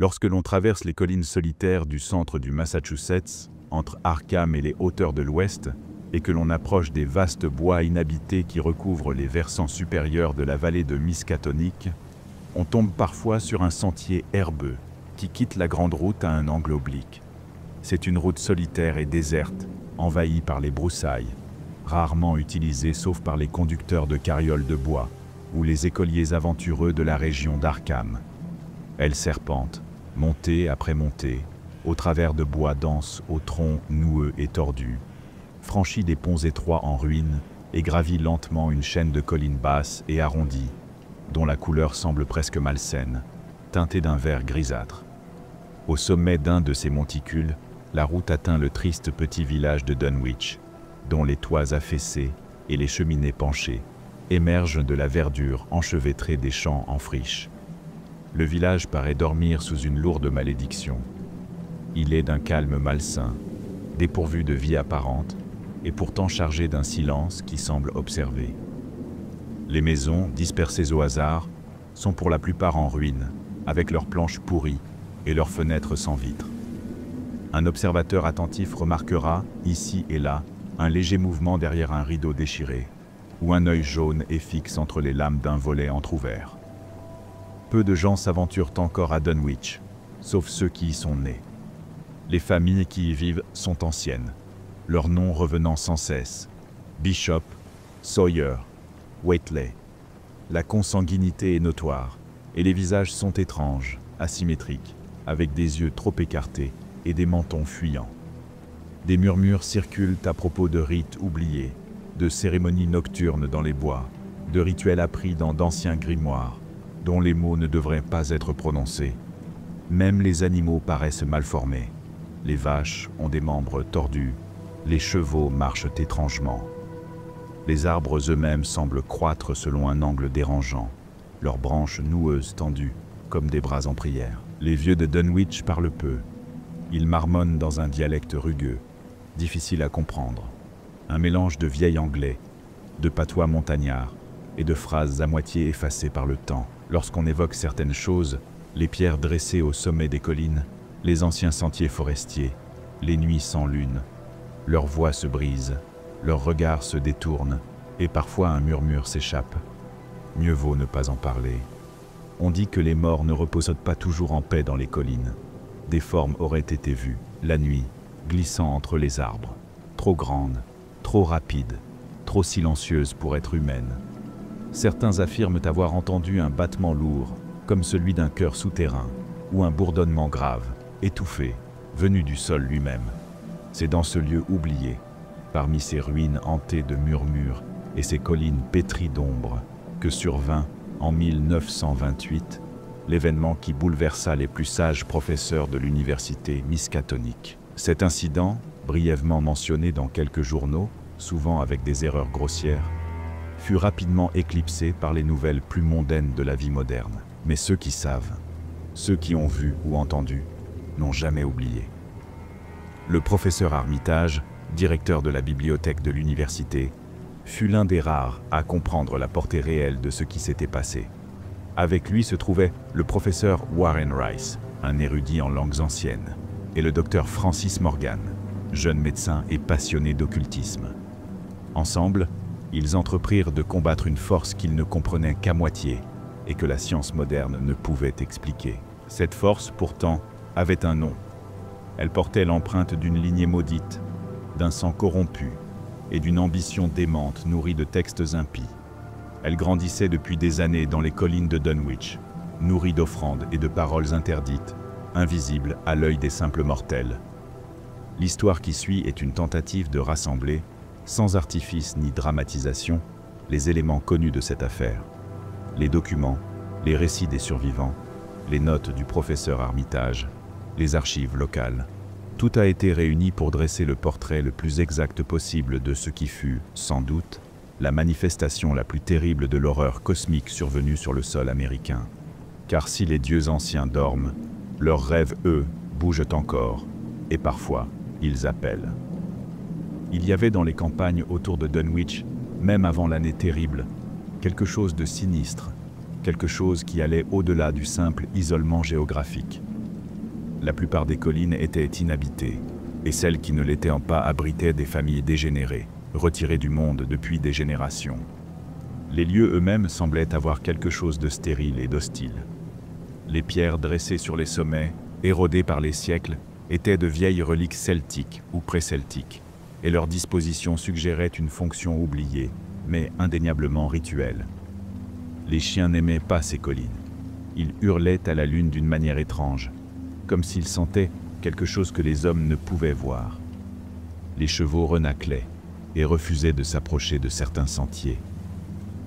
Lorsque l'on traverse les collines solitaires du centre du Massachusetts, entre Arkham et les hauteurs de l'Ouest, et que l'on approche des vastes bois inhabités qui recouvrent les versants supérieurs de la vallée de Miskatonic, on tombe parfois sur un sentier herbeux qui quitte la grande route à un angle oblique. C'est une route solitaire et déserte, envahie par les broussailles, rarement utilisée sauf par les conducteurs de carrioles de bois ou les écoliers aventureux de la région d'Arkham. Elle serpente, montée après montée, au travers de bois denses aux troncs noueux et tordus, franchit des ponts étroits en ruine et gravit lentement une chaîne de collines basses et arrondies, dont la couleur semble presque malsaine, teintée d'un vert grisâtre. Au sommet d'un de ces monticules, la route atteint le triste petit village de Dunwich, dont les toits affaissés et les cheminées penchées émergent de la verdure enchevêtrée des champs en friche. Le village paraît dormir sous une lourde malédiction. Il est d'un calme malsain, dépourvu de vie apparente, et pourtant chargé d'un silence qui semble observer. Les maisons, dispersées au hasard, sont pour la plupart en ruine, avec leurs planches pourries et leurs fenêtres sans vitres. Un observateur attentif remarquera, ici et là, un léger mouvement derrière un rideau déchiré, ou un œil jaune et fixe entre les lames d'un volet entrouvert. Peu de gens s'aventurent encore à Dunwich, sauf ceux qui y sont nés. Les familles qui y vivent sont anciennes, leurs noms revenant sans cesse: Bishop, Sawyer, Whately. La consanguinité est notoire, et les visages sont étranges, asymétriques, avec des yeux trop écartés et des mentons fuyants. Des murmures circulent à propos de rites oubliés, de cérémonies nocturnes dans les bois, de rituels appris dans d'anciens grimoires, dont les mots ne devraient pas être prononcés. Même les animaux paraissent mal formés. Les vaches ont des membres tordus, les chevaux marchent étrangement. Les arbres eux-mêmes semblent croître selon un angle dérangeant, leurs branches noueuses tendues, comme des bras en prière. Les vieux de Dunwich parlent peu. Ils marmonnent dans un dialecte rugueux, difficile à comprendre. Un mélange de vieil anglais, de patois montagnard et de phrases à moitié effacées par le temps. Lorsqu'on évoque certaines choses, les pierres dressées au sommet des collines, les anciens sentiers forestiers, les nuits sans lune, leurs voix se brisent, leurs regards se détournent, et parfois un murmure s'échappe. Mieux vaut ne pas en parler. On dit que les morts ne reposent pas toujours en paix dans les collines. Des formes auraient été vues, la nuit, glissant entre les arbres, trop grandes, trop rapides, trop silencieuses pour être humaines. Certains affirment avoir entendu un battement lourd, comme celui d'un cœur souterrain, ou un bourdonnement grave, étouffé, venu du sol lui-même. C'est dans ce lieu oublié, parmi ces ruines hantées de murmures et ces collines pétries d'ombre, que survint, en 1928, l'événement qui bouleversa les plus sages professeurs de l'université Miskatonic. Cet incident, brièvement mentionné dans quelques journaux, souvent avec des erreurs grossières, fut rapidement éclipsé par les nouvelles plus mondaines de la vie moderne. Mais ceux qui savent, ceux qui ont vu ou entendu, n'ont jamais oublié. Le professeur Armitage, directeur de la bibliothèque de l'université, fut l'un des rares à comprendre la portée réelle de ce qui s'était passé. Avec lui se trouvait le professeur Warren Rice, un érudit en langues anciennes, et le docteur Francis Morgan, jeune médecin et passionné d'occultisme. Ensemble, ils entreprirent de combattre une force qu'ils ne comprenaient qu'à moitié et que la science moderne ne pouvait expliquer. Cette force, pourtant, avait un nom. Elle portait l'empreinte d'une lignée maudite, d'un sang corrompu et d'une ambition démente nourrie de textes impies. Elle grandissait depuis des années dans les collines de Dunwich, nourrie d'offrandes et de paroles interdites, invisibles à l'œil des simples mortels. L'histoire qui suit est une tentative de rassembler, sans artifice ni dramatisation, les éléments connus de cette affaire. Les documents, les récits des survivants, les notes du professeur Armitage, les archives locales. Tout a été réuni pour dresser le portrait le plus exact possible de ce qui fut, sans doute, la manifestation la plus terrible de l'horreur cosmique survenue sur le sol américain. Car si les dieux anciens dorment, leurs rêves, eux, bougent encore, et parfois, ils appellent. Il y avait dans les campagnes autour de Dunwich, même avant l'année terrible, quelque chose de sinistre, quelque chose qui allait au-delà du simple isolement géographique. La plupart des collines étaient inhabitées, et celles qui ne l'étaient pas abritaient des familles dégénérées, retirées du monde depuis des générations. Les lieux eux-mêmes semblaient avoir quelque chose de stérile et d'hostile. Les pierres dressées sur les sommets, érodées par les siècles, étaient de vieilles reliques celtiques ou pré-celtiques, et leur disposition suggérait une fonction oubliée, mais indéniablement rituelle. Les chiens n'aimaient pas ces collines. Ils hurlaient à la lune d'une manière étrange, comme s'ils sentaient quelque chose que les hommes ne pouvaient voir. Les chevaux renâclaient et refusaient de s'approcher de certains sentiers.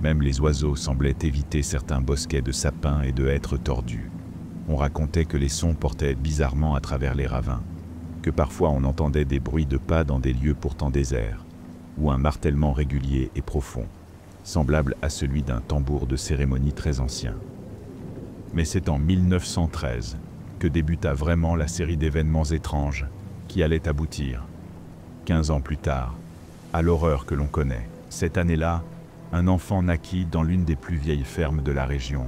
Même les oiseaux semblaient éviter certains bosquets de sapins et de hêtres tordus. On racontait que les sons portaient bizarrement à travers les ravins, que parfois on entendait des bruits de pas dans des lieux pourtant déserts, ou un martèlement régulier et profond, semblable à celui d'un tambour de cérémonie très ancien. Mais c'est en 1913 que débuta vraiment la série d'événements étranges qui allait aboutir, 15 ans plus tard, à l'horreur que l'on connaît. Cette année-là, un enfant naquit dans l'une des plus vieilles fermes de la région,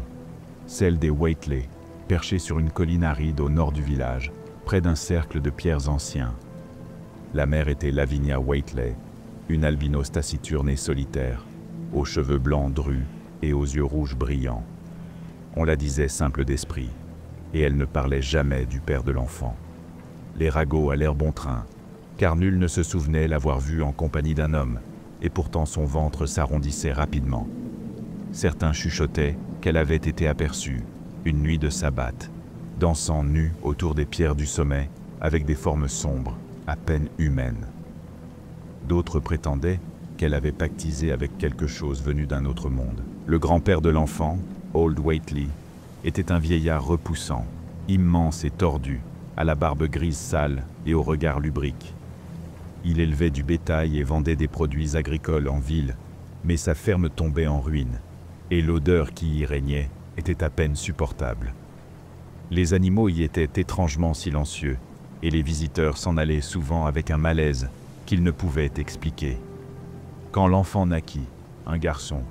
celle des Whateley, perchée sur une colline aride au nord du village, près d'un cercle de pierres anciens. La mère était Lavinia Whateley, une albinos taciturne et solitaire, aux cheveux blancs drus et aux yeux rouges brillants. On la disait simple d'esprit, et elle ne parlait jamais du père de l'enfant. Les ragots allèrent bon train, car nul ne se souvenait l'avoir vue en compagnie d'un homme, et pourtant son ventre s'arrondissait rapidement. Certains chuchotaient qu'elle avait été aperçue, une nuit de sabbat, dansant nue autour des pierres du sommet, avec des formes sombres, à peine humaines. D'autres prétendaient qu'elle avait pactisé avec quelque chose venu d'un autre monde. Le grand-père de l'enfant, Old Whateley, était un vieillard repoussant, immense et tordu, à la barbe grise sale et au regard lubrique. Il élevait du bétail et vendait des produits agricoles en ville, mais sa ferme tombait en ruine, et l'odeur qui y régnait était à peine supportable. Les animaux y étaient étrangement silencieux, et les visiteurs s'en allaient souvent avec un malaise qu'ils ne pouvaient expliquer. Quand l'enfant naquit, un garçon,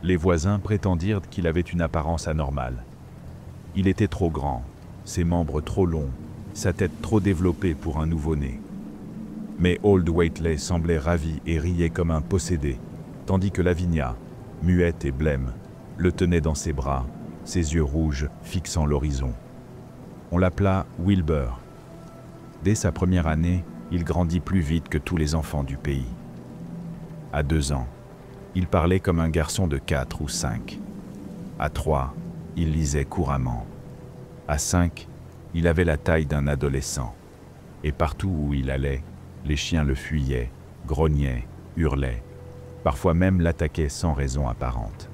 les voisins prétendirent qu'il avait une apparence anormale. Il était trop grand, ses membres trop longs, sa tête trop développée pour un nouveau-né. Mais Old Whateley semblait ravi et riait comme un possédé, tandis que Lavinia, muette et blême, le tenait dans ses bras, ses yeux rouges fixant l'horizon. On l'appela Wilbur. Dès sa première année, il grandit plus vite que tous les enfants du pays. À 2 ans, il parlait comme un garçon de 4 ou 5. À 3, il lisait couramment. À 5, il avait la taille d'un adolescent. Et partout où il allait, les chiens le fuyaient, grognaient, hurlaient. Parfois même l'attaquaient sans raison apparente.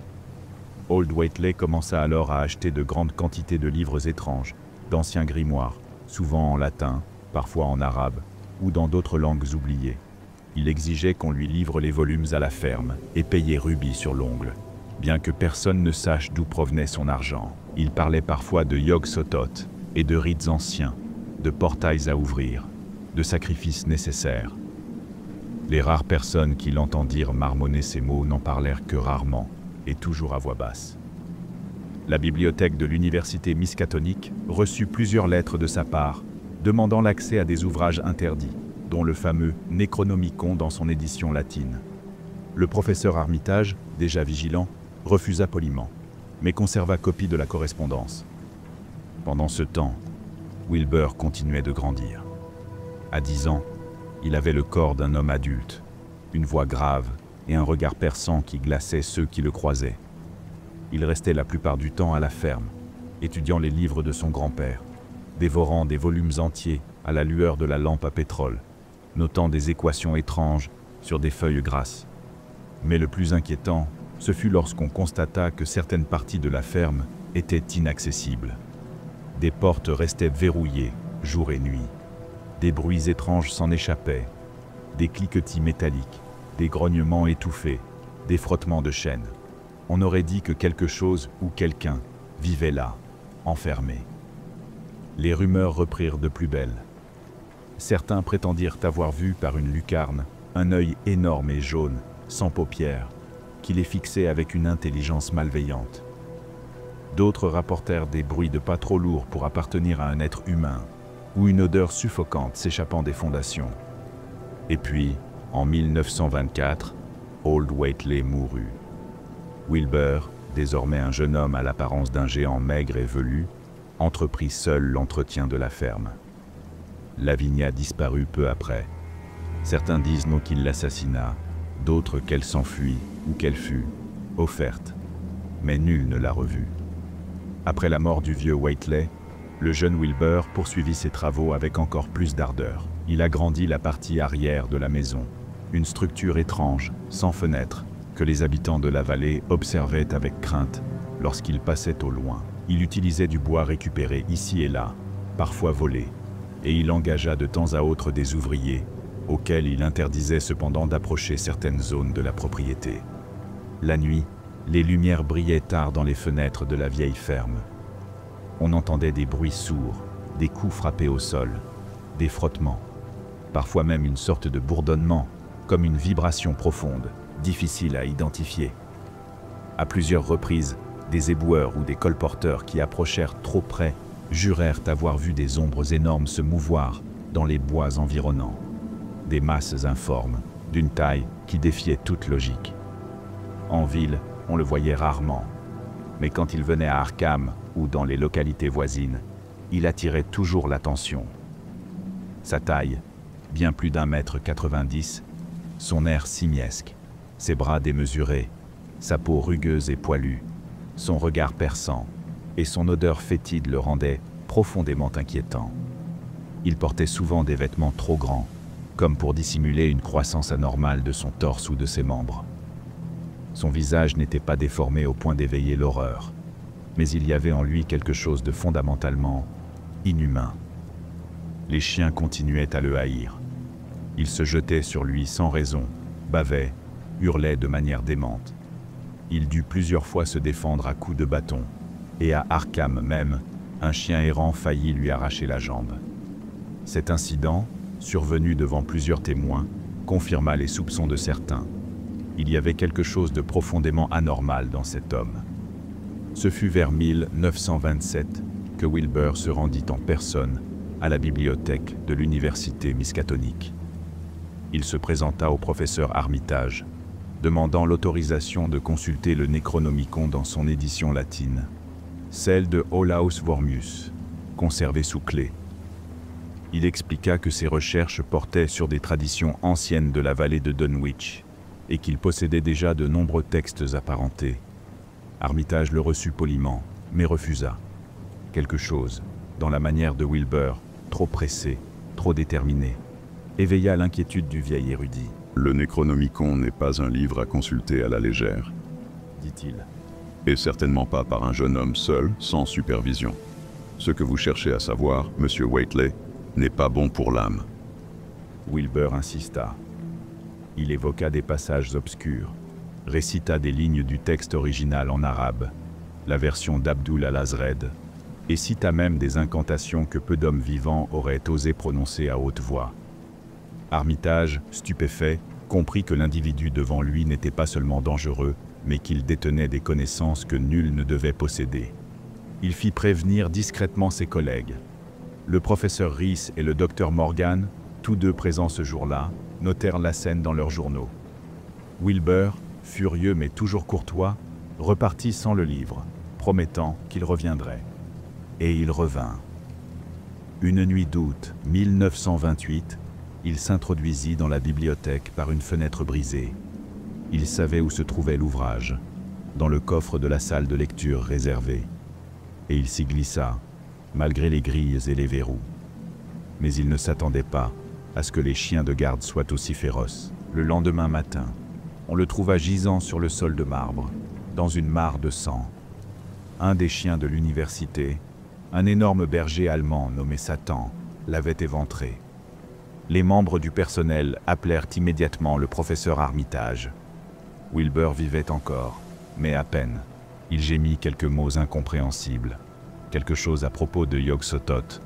Old Whateley commença alors à acheter de grandes quantités de livres étranges, d'anciens grimoires, souvent en latin, parfois en arabe, ou dans d'autres langues oubliées. Il exigeait qu'on lui livre les volumes à la ferme et payait rubis sur l'ongle. Bien que personne ne sache d'où provenait son argent, il parlait parfois de Yog-Sothoth et de rites anciens, de portails à ouvrir, de sacrifices nécessaires. Les rares personnes qui l'entendirent marmonner ces mots n'en parlèrent que rarement, et toujours à voix basse. La bibliothèque de l'université miskatonique reçut plusieurs lettres de sa part, demandant l'accès à des ouvrages interdits, dont le fameux Necronomicon dans son édition latine. Le professeur Armitage, déjà vigilant, refusa poliment, mais conserva copie de la correspondance. Pendant ce temps, Wilbur continuait de grandir. À 10 ans, il avait le corps d'un homme adulte, une voix grave et un regard perçant qui glaçait ceux qui le croisaient. Il restait la plupart du temps à la ferme, étudiant les livres de son grand-père, dévorant des volumes entiers à la lueur de la lampe à pétrole, notant des équations étranges sur des feuilles grasses. Mais le plus inquiétant, ce fut lorsqu'on constata que certaines parties de la ferme étaient inaccessibles. Des portes restaient verrouillées, jour et nuit. Des bruits étranges s'en échappaient, des cliquetis métalliques, des grognements étouffés, des frottements de chaînes. On aurait dit que quelque chose ou quelqu'un vivait là, enfermé. Les rumeurs reprirent de plus belle. Certains prétendirent avoir vu par une lucarne un œil énorme et jaune, sans paupières, qui les fixait avec une intelligence malveillante. D'autres rapportèrent des bruits de pas trop lourds pour appartenir à un être humain, ou une odeur suffocante s'échappant des fondations. Et puis, en 1924, Old Waitley mourut. Wilbur, désormais un jeune homme à l'apparence d'un géant maigre et velu, entreprit seul l'entretien de la ferme. Lavinia disparut peu après. Certains disent non qu'il l'assassina, d'autres qu'elle s'enfuit ou qu'elle fut offerte, mais nul ne l'a revue. Après la mort du vieux Waitley, le jeune Wilbur poursuivit ses travaux avec encore plus d'ardeur. Il agrandit la partie arrière de la maison, une structure étrange, sans fenêtres, que les habitants de la vallée observaient avec crainte lorsqu'ils passaient au loin. Il utilisait du bois récupéré ici et là, parfois volé, et il engagea de temps à autre des ouvriers, auxquels il interdisait cependant d'approcher certaines zones de la propriété. La nuit, les lumières brillaient tard dans les fenêtres de la vieille ferme. On entendait des bruits sourds, des coups frappés au sol, des frottements, parfois même une sorte de bourdonnement, comme une vibration profonde, difficile à identifier. À plusieurs reprises, des éboueurs ou des colporteurs qui approchèrent trop près jurèrent avoir vu des ombres énormes se mouvoir dans les bois environnants. Des masses informes, d'une taille qui défiait toute logique. En ville, on le voyait rarement, mais quand il venait à Arkham ou dans les localités voisines, il attirait toujours l'attention. Sa taille, bien plus d'1,90 m, son air simiesque, ses bras démesurés, sa peau rugueuse et poilue, son regard perçant et son odeur fétide le rendaient profondément inquiétant. Il portait souvent des vêtements trop grands, comme pour dissimuler une croissance anormale de son torse ou de ses membres. Son visage n'était pas déformé au point d'éveiller l'horreur, mais il y avait en lui quelque chose de fondamentalement inhumain. Les chiens continuaient à le haïr. Ils se jetaient sur lui sans raison, bavaient, hurlaient de manière démente. Il dut plusieurs fois se défendre à coups de bâton, et à Arkham même, un chien errant faillit lui arracher la jambe. Cet incident, survenu devant plusieurs témoins, confirma les soupçons de certains. Il y avait quelque chose de profondément anormal dans cet homme. Ce fut vers 1927 que Wilbur se rendit en personne à la bibliothèque de l'université Miskatonic. Il se présenta au professeur Armitage, demandant l'autorisation de consulter le Necronomicon dans son édition latine, celle de Olaus Wormius, conservée sous clé. Il expliqua que ses recherches portaient sur des traditions anciennes de la vallée de Dunwich et qu'il possédait déjà de nombreux textes apparentés. Armitage le reçut poliment, mais refusa. Quelque chose, dans la manière de Wilbur, trop pressé, trop déterminé, éveilla l'inquiétude du vieil érudit. « Le Necronomicon n'est pas un livre à consulter à la légère, » dit-il. « Et certainement pas par un jeune homme seul, sans supervision. Ce que vous cherchez à savoir, monsieur Waitley, n'est pas bon pour l'âme. » Wilbur insista. Il évoqua des passages obscurs, récita des lignes du texte original en arabe, la version d'Abdul al-Azred, et cita même des incantations que peu d'hommes vivants auraient osé prononcer à haute voix. Armitage, stupéfait, comprit que l'individu devant lui n'était pas seulement dangereux, mais qu'il détenait des connaissances que nul ne devait posséder. Il fit prévenir discrètement ses collègues. Le professeur Reese et le docteur Morgan, tous deux présents ce jour-là, notèrent la scène dans leurs journaux. Wilbur, furieux mais toujours courtois, repartit sans le livre, promettant qu'il reviendrait. Et il revint. Une nuit d'août 1928, il s'introduisit dans la bibliothèque par une fenêtre brisée. Il savait où se trouvait l'ouvrage, dans le coffre de la salle de lecture réservée. Et il s'y glissa, malgré les grilles et les verrous. Mais il ne s'attendait pas à ce que les chiens de garde soient aussi féroces. Le lendemain matin, on le trouva gisant sur le sol de marbre, dans une mare de sang. Un des chiens de l'université, un énorme berger allemand nommé Satan, l'avait éventré. Les membres du personnel appelèrent immédiatement le professeur Armitage. Wilbur vivait encore, mais à peine. Il gémit quelques mots incompréhensibles. Quelque chose à propos de Yog-Sothoth,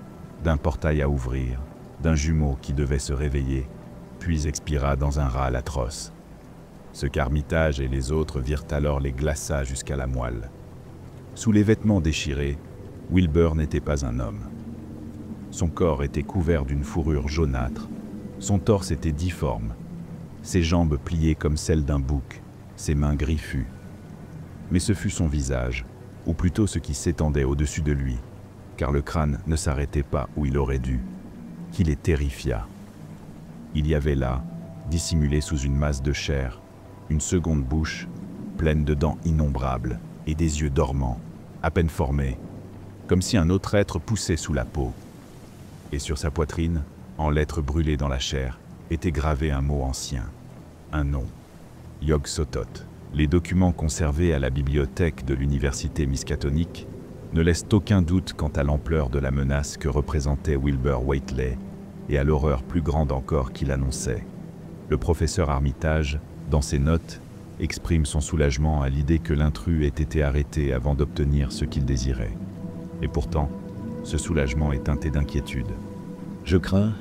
d'un portail à ouvrir, d'un jumeau qui devait se réveiller, puis expira dans un râle atroce. Ce qu'Armitage et les autres virent alors les glaça jusqu'à la moelle. Sous les vêtements déchirés, Wilbur n'était pas un homme. Son corps était couvert d'une fourrure jaunâtre. Son torse était difforme, ses jambes pliées comme celles d'un bouc, ses mains griffues. Mais ce fut son visage, ou plutôt ce qui s'étendait au-dessus de lui, car le crâne ne s'arrêtait pas où il aurait dû, qui les terrifia. Il y avait là, dissimulé sous une masse de chair, une seconde bouche, pleine de dents innombrables et des yeux dormants, à peine formés, comme si un autre être poussait sous la peau. Et sur sa poitrine, en lettres brûlées dans la chair, était gravé un mot ancien, un nom, Yog-Sothoth. Les documents conservés à la bibliothèque de l'université miskatonique ne laissent aucun doute quant à l'ampleur de la menace que représentait Wilbur Whateley et à l'horreur plus grande encore qu'il annonçait. Le professeur Armitage, dans ses notes, exprime son soulagement à l'idée que l'intrus ait été arrêté avant d'obtenir ce qu'il désirait. Et pourtant, ce soulagement est teinté d'inquiétude. « Je crains,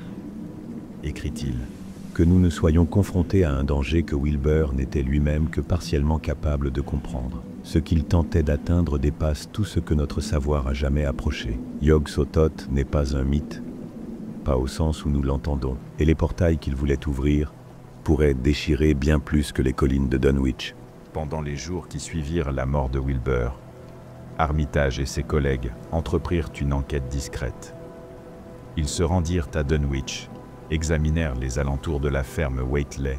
écrit-il, que nous ne soyons confrontés à un danger que Wilbur n'était lui-même que partiellement capable de comprendre. Ce qu'il tentait d'atteindre dépasse tout ce que notre savoir a jamais approché. Yog-Sothoth n'est pas un mythe, pas au sens où nous l'entendons, et les portails qu'il voulait ouvrir pourraient déchirer bien plus que les collines de Dunwich. » Pendant les jours qui suivirent la mort de Wilbur, Armitage et ses collègues entreprirent une enquête discrète. Ils se rendirent à Dunwich, examinèrent les alentours de la ferme Whateley,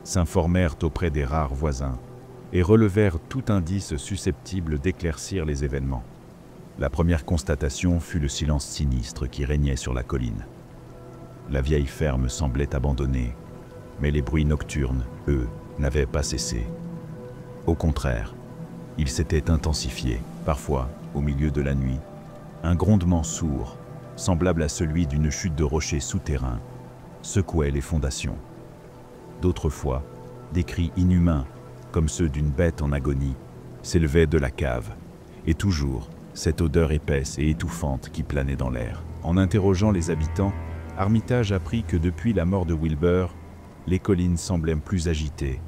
s'informèrent auprès des rares voisins et relevèrent tout indice susceptible d'éclaircir les événements. La première constatation fut le silence sinistre qui régnait sur la colline. La vieille ferme semblait abandonnée, mais les bruits nocturnes, eux, n'avaient pas cessé. Au contraire, ils s'étaient intensifiés, parfois, au milieu de la nuit. Un grondement sourd, semblable à celui d'une chute de rochers souterrains, secouait les fondations. D'autres fois, des cris inhumains, comme ceux d'une bête en agonie, s'élevaient de la cave, et toujours cette odeur épaisse et étouffante qui planait dans l'air. En interrogeant les habitants, Armitage apprit que depuis la mort de Wilbur, les collines semblaient plus agitées.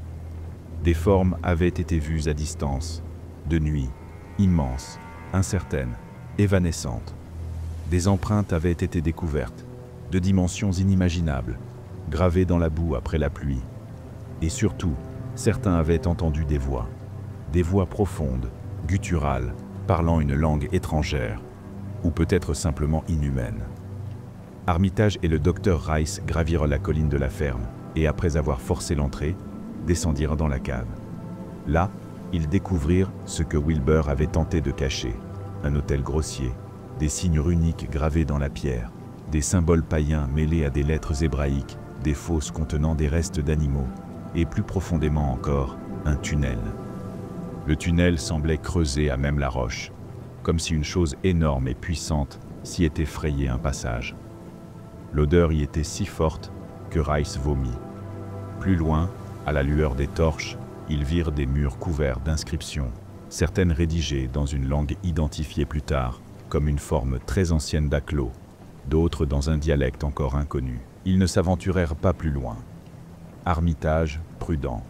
Des formes avaient été vues à distance, de nuit, immenses, incertaines, évanescentes. Des empreintes avaient été découvertes, de dimensions inimaginables, gravées dans la boue après la pluie. Et surtout, certains avaient entendu des voix profondes, gutturales, parlant une langue étrangère, ou peut-être simplement inhumaine. Armitage et le docteur Rice gravirent la colline de la ferme, et après avoir forcé l'entrée, descendirent dans la cave. Là, ils découvrirent ce que Wilbur avait tenté de cacher, un autel grossier, des signes runiques gravés dans la pierre, des symboles païens mêlés à des lettres hébraïques, des fosses contenant des restes d'animaux, et plus profondément encore, un tunnel. Le tunnel semblait creusé à même la roche, comme si une chose énorme et puissante s'y était frayé un passage. L'odeur y était si forte que Rice vomit. Plus loin, à la lueur des torches, ils virent des murs couverts d'inscriptions, certaines rédigées dans une langue identifiée plus tard comme une forme très ancienne d'Aklo, d'autres dans un dialecte encore inconnu. Ils ne s'aventurèrent pas plus loin. Armitage, prudent,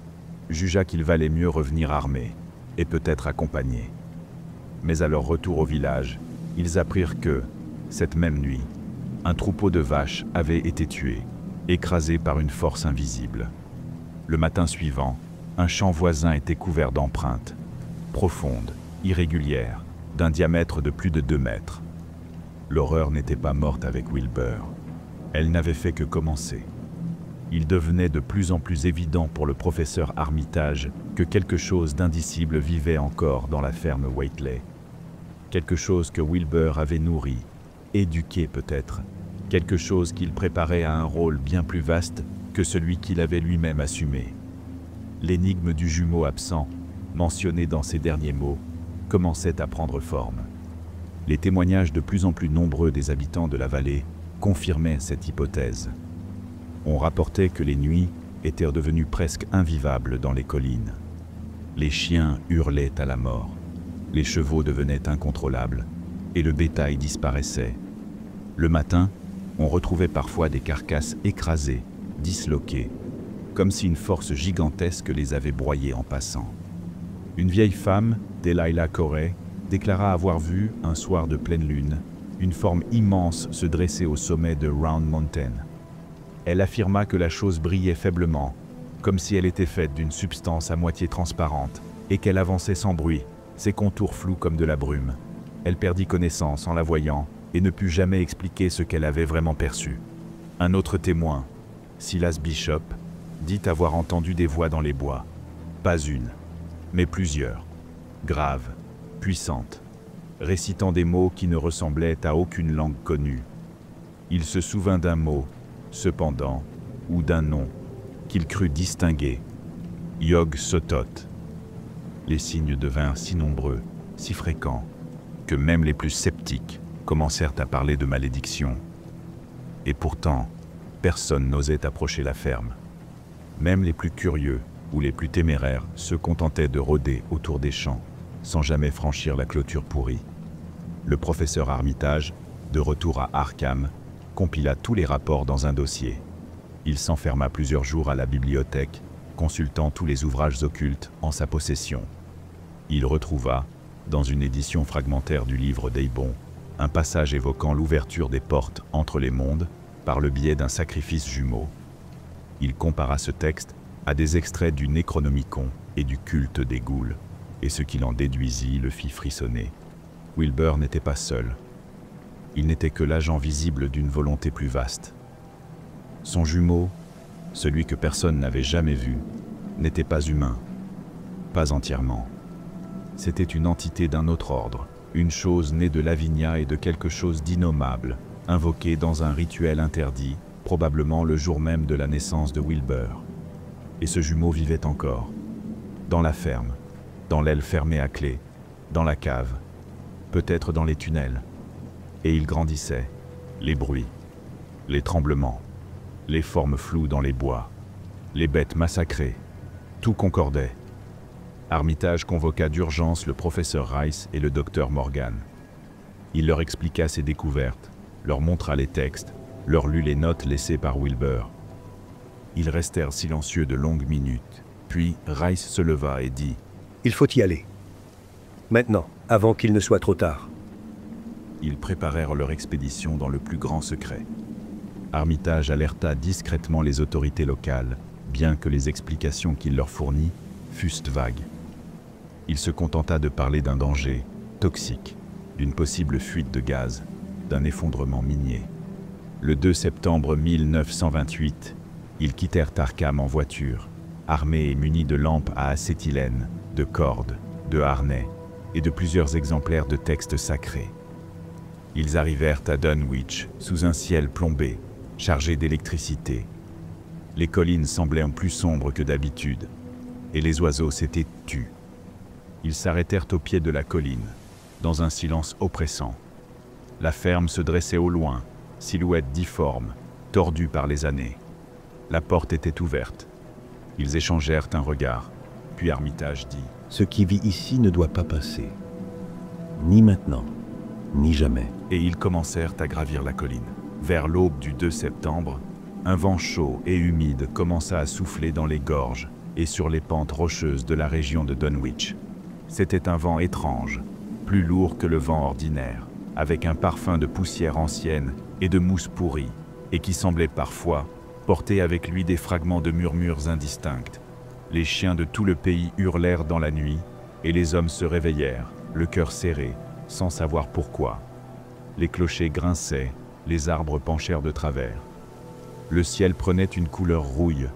jugea qu'il valait mieux revenir armés et peut-être accompagnés. Mais à leur retour au village, ils apprirent que, cette même nuit, un troupeau de vaches avait été tué, écrasé par une force invisible. Le matin suivant, un champ voisin était couvert d'empreintes, profondes, irrégulières, d'un diamètre de plus de 2 mètres. L'horreur n'était pas morte avec Wilbur. Elle n'avait fait que commencer. Il devenait de plus en plus évident pour le professeur Armitage que quelque chose d'indicible vivait encore dans la ferme Whateley. Quelque chose que Wilbur avait nourri, éduqué peut-être, quelque chose qu'il préparait à un rôle bien plus vaste que celui qu'il avait lui-même assumé. L'énigme du jumeau absent, mentionné dans ces derniers mots, commençait à prendre forme. Les témoignages de plus en plus nombreux des habitants de la vallée confirmaient cette hypothèse. On rapportait que les nuits étaient devenues presque invivables dans les collines. Les chiens hurlaient à la mort, les chevaux devenaient incontrôlables et le bétail disparaissait. Le matin, on retrouvait parfois des carcasses écrasées, disloquées, comme si une force gigantesque les avait broyées en passant. Une vieille femme, Delilah Corey, déclara avoir vu, un soir de pleine lune, Une forme immense se dressait au sommet de Round Mountain. Elle affirma que la chose brillait faiblement, comme si elle était faite d'une substance à moitié transparente, et qu'elle avançait sans bruit, ses contours flous comme de la brume. Elle perdit connaissance en la voyant et ne put jamais expliquer ce qu'elle avait vraiment perçu. Un autre témoin, Silas Bishop, dit avoir entendu des voix dans les bois. Pas une, mais plusieurs, graves, puissantes, récitant des mots qui ne ressemblaient à aucune langue connue. Il se souvint d'un mot, cependant, ou d'un nom, qu'il crut distinguer, Yog-Sothoth. Les signes devinrent si nombreux, si fréquents, que même les plus sceptiques commencèrent à parler de malédiction. Et pourtant, personne n'osait approcher la ferme. Même les plus curieux ou les plus téméraires se contentaient de rôder autour des champs, sans jamais franchir la clôture pourrie. Le professeur Armitage, de retour à Arkham, compila tous les rapports dans un dossier. Il s'enferma plusieurs jours à la bibliothèque, consultant tous les ouvrages occultes en sa possession. Il retrouva, dans une édition fragmentaire du livre d'Eibon, un passage évoquant l'ouverture des portes entre les mondes par le biais d'un sacrifice jumeau. Il compara ce texte à des extraits du Necronomicon et du culte des ghouls, et ce qu'il en déduisit le fit frissonner. Wilbur n'était pas seul. Il n'était que l'agent visible d'une volonté plus vaste. Son jumeau, celui que personne n'avait jamais vu, n'était pas humain, pas entièrement. C'était une entité d'un autre ordre, une chose née de Lavinia et de quelque chose d'innommable, invoquée dans un rituel interdit, probablement le jour même de la naissance de Wilbur. Et ce jumeau vivait encore, dans la ferme, dans l'aile fermée à clé, dans la cave, peut-être dans les tunnels. Et il grandissait, les bruits, les tremblements, les formes floues dans les bois, les bêtes massacrées, tout concordait. Armitage convoqua d'urgence le professeur Rice et le docteur Morgan. Il leur expliqua ses découvertes, leur montra les textes, leur lut les notes laissées par Wilbur. Ils restèrent silencieux de longues minutes, puis Rice se leva et dit « Il faut y aller. Maintenant, avant qu'il ne soit trop tard. » Ils préparèrent leur expédition dans le plus grand secret. Armitage alerta discrètement les autorités locales, bien que les explications qu'il leur fournit fussent vagues. Il se contenta de parler d'un danger toxique, d'une possible fuite de gaz, d'un effondrement minier. Le 2 septembre 1928, ils quittèrent Arkham en voiture, armés et munis de lampes à acétylène, de cordes, de harnais et de plusieurs exemplaires de textes sacrés. Ils arrivèrent à Dunwich, sous un ciel plombé, chargé d'électricité. Les collines semblaient plus sombres que d'habitude, et les oiseaux s'étaient tus. Ils s'arrêtèrent au pied de la colline, dans un silence oppressant. La ferme se dressait au loin, silhouette difforme, tordue par les années. La porte était ouverte. Ils échangèrent un regard, puis Armitage dit « Ce qui vit ici ne doit pas passer. Ni maintenant, ni jamais. » Et ils commencèrent à gravir la colline. Vers l'aube du 2 septembre, un vent chaud et humide commença à souffler dans les gorges et sur les pentes rocheuses de la région de Dunwich. C'était un vent étrange, plus lourd que le vent ordinaire, avec un parfum de poussière ancienne et de mousse pourrie, et qui semblait parfois porter avec lui des fragments de murmures indistincts. Les chiens de tout le pays hurlèrent dans la nuit, et les hommes se réveillèrent, le cœur serré, sans savoir pourquoi. Les clochers grinçaient, les arbres penchèrent de travers. Le ciel prenait une couleur rouille,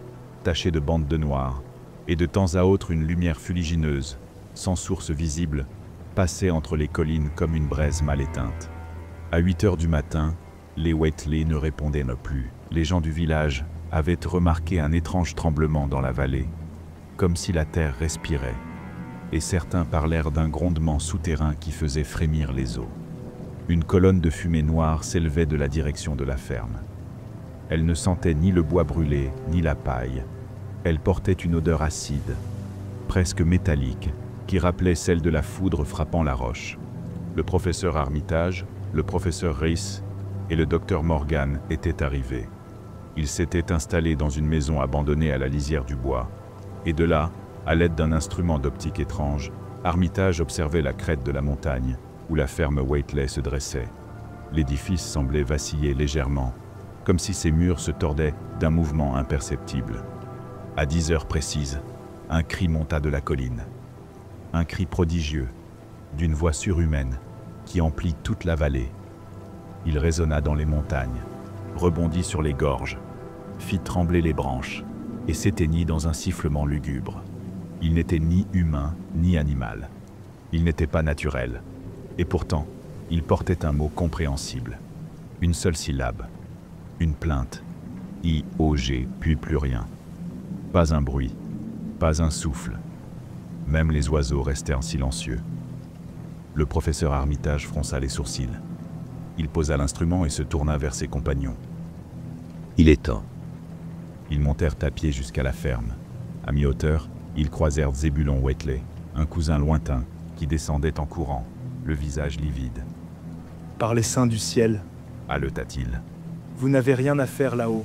tachée de bandes de noir, et de temps à autre une lumière fuligineuse, sans source visible, passait entre les collines comme une braise mal éteinte. À 8 heures du matin, les Waitley ne répondaient plus. Les gens du village avaient remarqué un étrange tremblement dans la vallée, comme si la terre respirait, et certains parlèrent d'un grondement souterrain qui faisait frémir les eaux. Une colonne de fumée noire s'élevait de la direction de la ferme. Elle ne sentait ni le bois brûlé, ni la paille. Elle portait une odeur acide, presque métallique, qui rappelait celle de la foudre frappant la roche. Le professeur Armitage, le professeur Rice et le docteur Morgan étaient arrivés. Ils s'étaient installés dans une maison abandonnée à la lisière du bois, et de là, à l'aide d'un instrument d'optique étrange, Armitage observait la crête de la montagne, où la ferme Waitley se dressait. L'édifice semblait vaciller légèrement, comme si ses murs se tordaient d'un mouvement imperceptible. À 10 heures précises, un cri monta de la colline. Un cri prodigieux, d'une voix surhumaine, qui emplit toute la vallée. Il résonna dans les montagnes, rebondit sur les gorges, fit trembler les branches et s'éteignit dans un sifflement lugubre. Il n'était ni humain ni animal. Il n'était pas naturel. Et pourtant, il portait un mot compréhensible. Une seule syllabe. Une plainte. I-O-G, puis plus rien. Pas un bruit. Pas un souffle. Même les oiseaux restèrent silencieux. Le professeur Armitage fronça les sourcils. Il posa l'instrument et se tourna vers ses compagnons. Il est temps. Ils montèrent à pied jusqu'à la ferme. À mi-hauteur, ils croisèrent Zébulon Whateley, un cousin lointain, qui descendait en courant, le visage livide. « Par les saints du ciel, haleta-t-il. Vous n'avez rien à faire là-haut.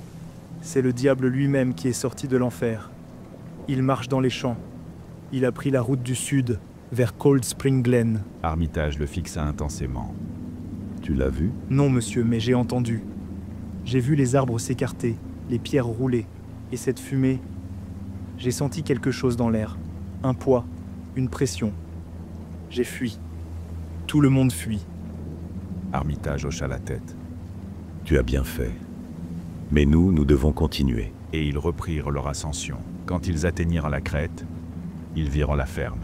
C'est le diable lui-même qui est sorti de l'enfer. Il marche dans les champs. Il a pris la route du sud, vers Cold Spring Glen. » Armitage le fixa intensément. Tu l'as vu? Non, monsieur, mais j'ai entendu. J'ai vu les arbres s'écarter, les pierres rouler, et cette fumée. J'ai senti quelque chose dans l'air. Un poids, une pression. J'ai fui. Tout le monde fuit. Armitage hocha la tête. Tu as bien fait. Mais nous devons continuer. Et ils reprirent leur ascension. Quand ils atteignirent la crête, ils virent la ferme.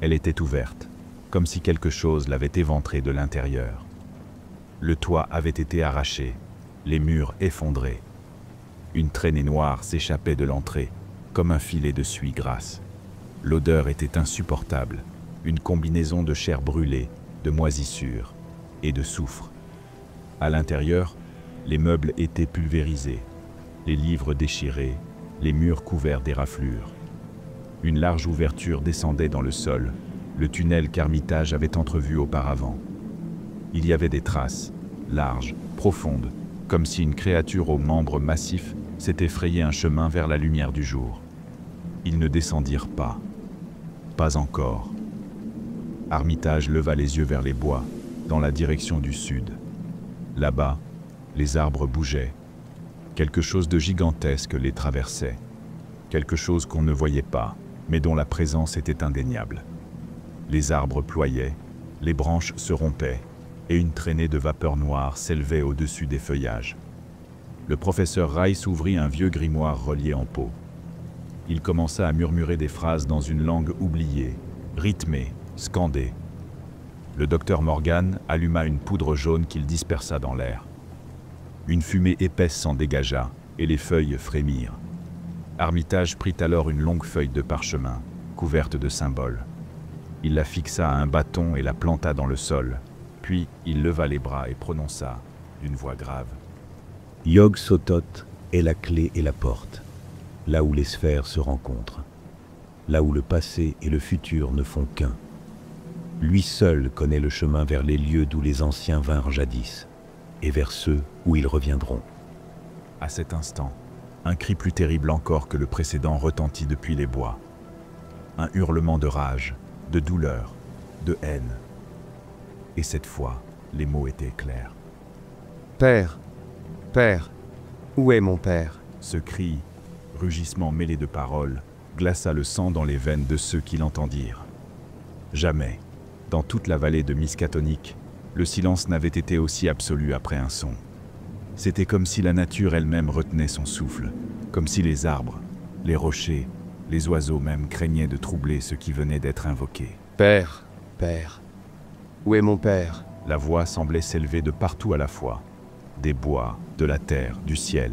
Elle était ouverte, comme si quelque chose l'avait éventrée de l'intérieur. Le toit avait été arraché, les murs effondrés. Une traînée noire s'échappait de l'entrée, comme un filet de suie grasse. L'odeur était insupportable, une combinaison de chair brûlée, de moisissure et de soufre. À l'intérieur, les meubles étaient pulvérisés, les livres déchirés, les murs couverts d'éraflures. Une large ouverture descendait dans le sol, le tunnel qu'Armitage avait entrevu auparavant. Il y avait des traces, larges, profondes, comme si une créature aux membres massifs s'était frayé un chemin vers la lumière du jour. Ils ne descendirent pas. Pas encore. Armitage leva les yeux vers les bois, dans la direction du sud. Là-bas, les arbres bougeaient. Quelque chose de gigantesque les traversait. Quelque chose qu'on ne voyait pas, mais dont la présence était indéniable. Les arbres ployaient, les branches se rompaient, et une traînée de vapeur noire s'élevait au-dessus des feuillages. Le professeur Rice ouvrit un vieux grimoire relié en peau. Il commença à murmurer des phrases dans une langue oubliée, rythmée, scandée. Le docteur Morgan alluma une poudre jaune qu'il dispersa dans l'air. Une fumée épaisse s'en dégagea, et les feuilles frémirent. Armitage prit alors une longue feuille de parchemin, couverte de symboles. Il la fixa à un bâton et la planta dans le sol. Puis, il leva les bras et prononça, d'une voix grave. « Yog-Sothoth est la clé et la porte, là où les sphères se rencontrent, là où le passé et le futur ne font qu'un. Lui seul connaît le chemin vers les lieux d'où les anciens vinrent jadis, et vers ceux où ils reviendront. » À cet instant, un cri plus terrible encore que le précédent retentit depuis les bois. Un hurlement de rage, de douleur, de haine. Et cette fois, les mots étaient clairs. « Père, Père, où est mon père ?» Ce cri, rugissement mêlé de paroles, glaça le sang dans les veines de ceux qui l'entendirent. Jamais, dans toute la vallée de Miskatonic, le silence n'avait été aussi absolu après un son. C'était comme si la nature elle-même retenait son souffle, comme si les arbres, les rochers, les oiseaux même craignaient de troubler ce qui venait d'être invoqué. « Père, Père, où est mon père ?» La voix semblait s'élever de partout à la fois, des bois, de la terre, du ciel,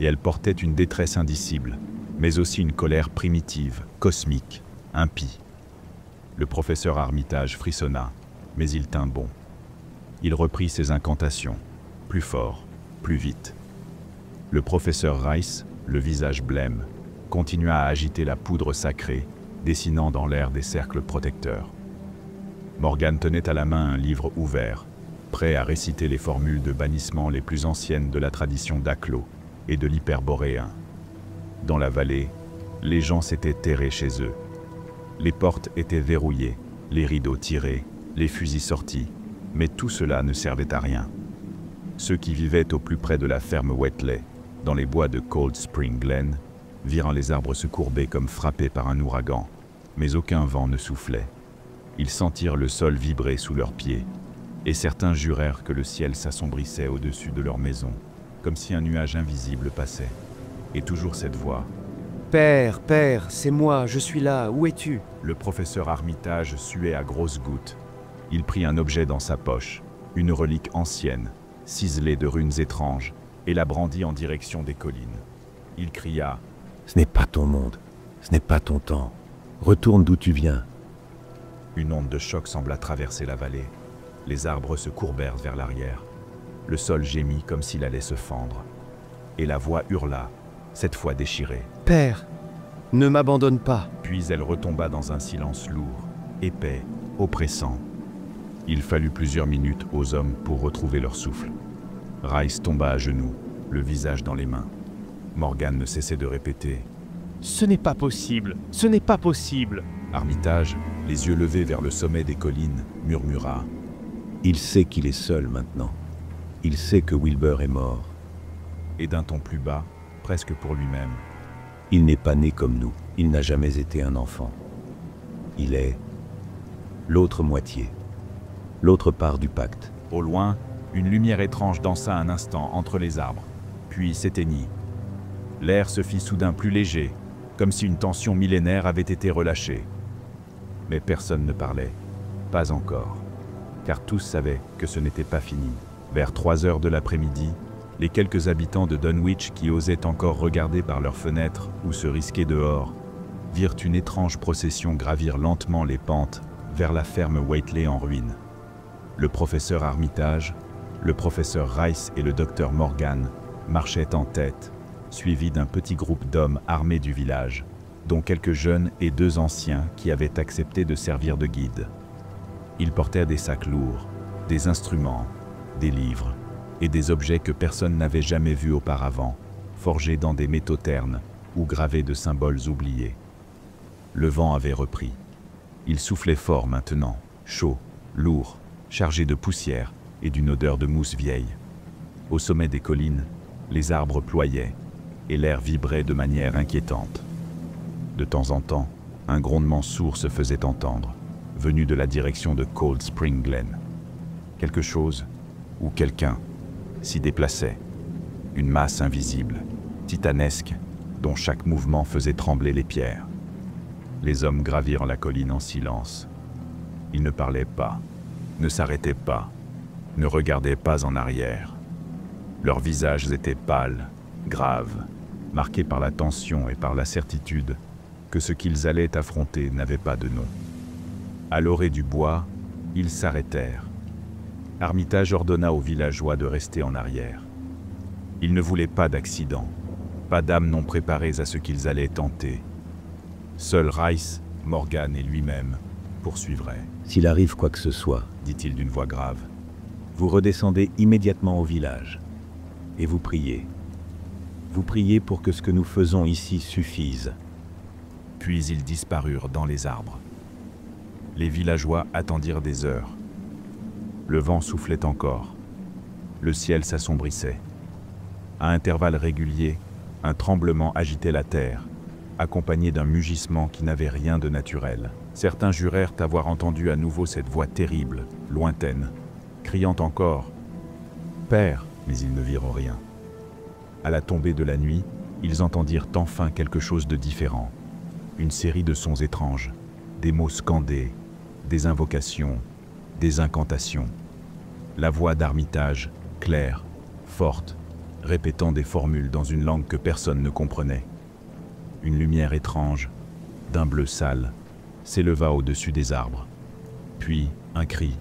et elle portait une détresse indicible, mais aussi une colère primitive, cosmique, impie. Le professeur Armitage frissonna, mais il tint bon. Il reprit ses incantations, plus fort, plus vite. Le professeur Rice, le visage blême, continua à agiter la poudre sacrée, dessinant dans l'air des cercles protecteurs. Morgan tenait à la main un livre ouvert, prêt à réciter les formules de bannissement les plus anciennes de la tradition d'Aklo et de l'hyperboréen. Dans la vallée, les gens s'étaient terrés chez eux. Les portes étaient verrouillées, les rideaux tirés, les fusils sortis, Mais tout cela ne servait à rien. Ceux qui vivaient au plus près de la ferme Waitley, dans les bois de Cold Spring Glen, virent les arbres se courber comme frappés par un ouragan, mais aucun vent ne soufflait. Ils sentirent le sol vibrer sous leurs pieds, et certains jurèrent que le ciel s'assombrissait au-dessus de leur maison, comme si un nuage invisible passait. Et toujours cette voix. Père, père, c'est moi, je suis là, où es-tu? Le professeur Armitage suait à grosses gouttes. Il prit un objet dans sa poche, une relique ancienne, ciselée de runes étranges, et la brandit en direction des collines. Il cria « Ce n'est pas ton monde, ce n'est pas ton temps. Retourne d'où tu viens. » Une onde de choc sembla traverser la vallée. Les arbres se courbèrent vers l'arrière. Le sol gémit comme s'il allait se fendre. Et la voix hurla, cette fois déchirée. « Père, ne m'abandonne pas !» Puis elle retomba dans un silence lourd, épais, oppressant. Il fallut plusieurs minutes aux hommes pour retrouver leur souffle. Rice tomba à genoux, le visage dans les mains. Morgan ne cessait de répéter « Ce n'est pas possible, ce n'est pas possible !» Armitage, les yeux levés vers le sommet des collines, murmura « Il sait qu'il est seul maintenant. Il sait que Wilbur est mort. » Et d'un ton plus bas, presque pour lui-même. « Il n'est pas né comme nous, il n'a jamais été un enfant. Il est l'autre moitié, l'autre part du pacte. » Au loin, une lumière étrange dansa un instant entre les arbres, puis s'éteignit. L'air se fit soudain plus léger, comme si une tension millénaire avait été relâchée. Mais personne ne parlait, pas encore, car tous savaient que ce n'était pas fini. Vers 3 heures de l'après-midi, les quelques habitants de Dunwich qui osaient encore regarder par leurs fenêtres ou se risquer dehors, virent une étrange procession gravir lentement les pentes vers la ferme Waitley en ruine. Le professeur Armitage, le professeur Rice et le docteur Morgan marchaient en tête, suivis d'un petit groupe d'hommes armés du village, dont quelques jeunes et 2 anciens qui avaient accepté de servir de guides. Ils portaient des sacs lourds, des instruments, des livres et des objets que personne n'avait jamais vus auparavant, forgés dans des métaux ternes ou gravés de symboles oubliés. Le vent avait repris. Il soufflait fort maintenant, chaud, lourd, chargé de poussière et d'une odeur de mousse vieille. Au sommet des collines, les arbres ployaient et l'air vibrait de manière inquiétante. De temps en temps, un grondement sourd se faisait entendre, venu de la direction de Cold Spring Glen. Quelque chose, ou quelqu'un, s'y déplaçait. Une masse invisible, titanesque, dont chaque mouvement faisait trembler les pierres. Les hommes gravirent la colline en silence. Ils ne parlaient pas, ne s'arrêtaient pas, ne regardaient pas en arrière. Leurs visages étaient pâles, graves, marqués par la tension et par la certitude que ce qu'ils allaient affronter n'avait pas de nom. À l'orée du bois, ils s'arrêtèrent. Armitage ordonna aux villageois de rester en arrière. Ils ne voulaient pas d'accident, pas d'âmes non préparées à ce qu'ils allaient tenter. Seuls Rice, Morgan et lui-même poursuivraient. « S'il arrive quoi que ce soit, dit-il d'une voix grave, vous redescendez immédiatement au village et vous priez. Vous priez pour que ce que nous faisons ici suffise. » Puis ils disparurent dans les arbres. Les villageois attendirent des heures. Le vent soufflait encore. Le ciel s'assombrissait. À intervalles réguliers, un tremblement agitait la terre, accompagné d'un mugissement qui n'avait rien de naturel. Certains jurèrent avoir entendu à nouveau cette voix terrible, lointaine, criant encore « Père !» mais ils ne virent rien. À la tombée de la nuit, ils entendirent enfin quelque chose de différent. Une série de sons étranges, des mots scandés, des invocations, des incantations. La voix d'Armitage, claire, forte, répétant des formules dans une langue que personne ne comprenait. Une lumière étrange, d'un bleu sale, s'éleva au-dessus des arbres. Puis un cri,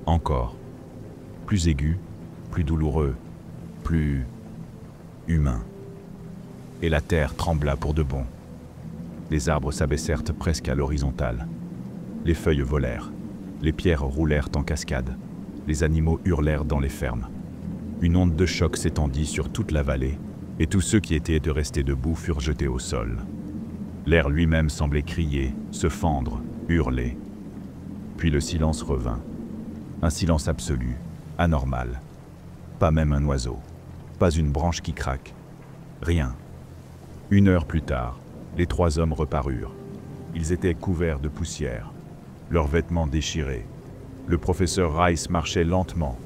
encore, plus aigu, plus douloureux, plus humain. Et la terre trembla pour de bon. Les arbres s'abaissèrent presque à l'horizontale. Les feuilles volèrent, les pierres roulèrent en cascade, les animaux hurlèrent dans les fermes. Une onde de choc s'étendit sur toute la vallée, et tous ceux qui étaient restés debout furent jetés au sol. L'air lui-même semblait crier, se fendre, hurler. Puis le silence revint. Un silence absolu, anormal. Pas même un oiseau. Pas une branche qui craque. Rien. 1 heure plus tard, les 3 hommes reparurent. Ils étaient couverts de poussière, leurs vêtements déchirés. Le professeur Rice marchait lentement,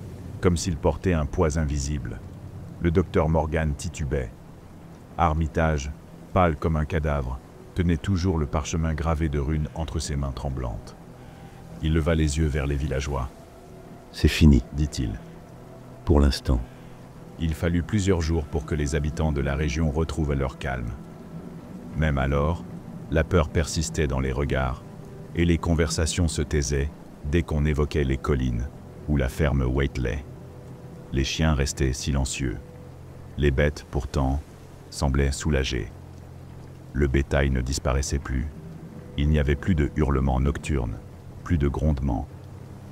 comme s'il portait un poids invisible. Le docteur Morgan titubait. Armitage, pâle comme un cadavre, tenait toujours le parchemin gravé de runes entre ses mains tremblantes. Il leva les yeux vers les villageois. « C'est fini, dit-il. Pour l'instant. » Il fallut plusieurs jours pour que les habitants de la région retrouvent leur calme. Même alors, la peur persistait dans les regards, et les conversations se taisaient dès qu'on évoquait les collines ou la ferme Waitley. Les chiens restaient silencieux. Les bêtes, pourtant, semblaient soulagées. Le bétail ne disparaissait plus. Il n'y avait plus de hurlements nocturnes, plus de grondements,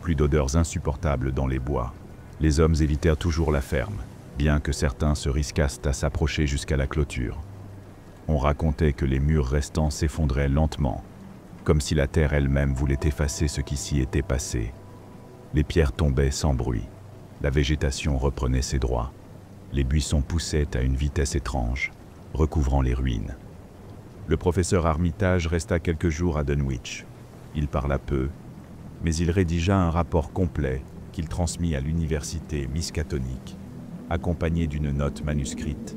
plus d'odeurs insupportables dans les bois. Les hommes évitèrent toujours la ferme, bien que certains se risquassent à s'approcher jusqu'à la clôture. On racontait que les murs restants s'effondraient lentement, comme si la terre elle-même voulait effacer ce qui s'y était passé. Les pierres tombaient sans bruit. La végétation reprenait ses droits. Les buissons poussaient à une vitesse étrange, recouvrant les ruines. Le professeur Armitage resta quelques jours à Dunwich. Il parla peu, mais il rédigea un rapport complet qu'il transmit à l'université miskatonique, accompagné d'une note manuscrite.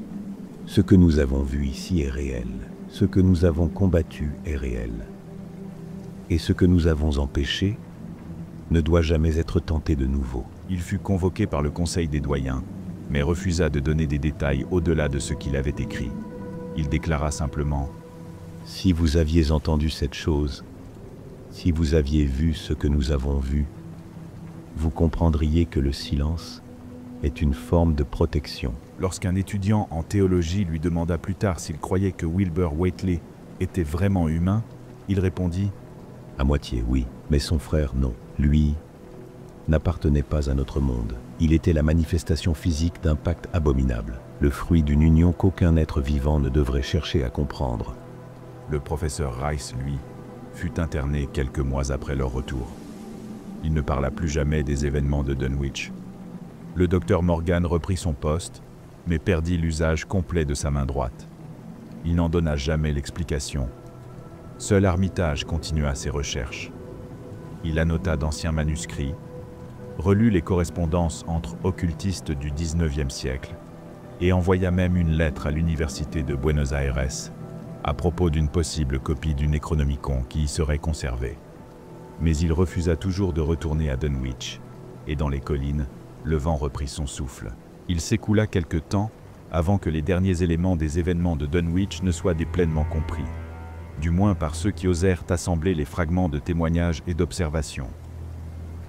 Ce que nous avons vu ici est réel. Ce que nous avons combattu est réel. Et ce que nous avons empêché ne doit jamais être tenté de nouveau. Il fut convoqué par le Conseil des doyens, mais refusa de donner des détails au-delà de ce qu'il avait écrit. Il déclara simplement « Si vous aviez entendu cette chose, si vous aviez vu ce que nous avons vu, vous comprendriez que le silence est une forme de protection. » Lorsqu'un étudiant en théologie lui demanda plus tard s'il croyait que Wilbur Waitley était vraiment humain, il répondit « À moitié, oui, mais son frère, non. Lui n'appartenait pas à notre monde. Il était la manifestation physique d'un pacte abominable, le fruit d'une union qu'aucun être vivant ne devrait chercher à comprendre. » Le professeur Rice, lui, fut interné quelques mois après leur retour. Il ne parla plus jamais des événements de Dunwich. Le docteur Morgan reprit son poste, mais perdit l'usage complet de sa main droite. Il n'en donna jamais l'explication. Seul Armitage continua ses recherches. Il annota d'anciens manuscrits, relut les correspondances entre occultistes du XIXe siècle et envoya même une lettre à l'université de Buenos Aires à propos d'une possible copie du Necronomicon qui y serait conservée. Mais il refusa toujours de retourner à Dunwich, et dans les collines, le vent reprit son souffle. Il s'écoula quelque temps avant que les derniers éléments des événements de Dunwich ne soient pleinement compris, du moins par ceux qui osèrent assembler les fragments de témoignages et d'observations.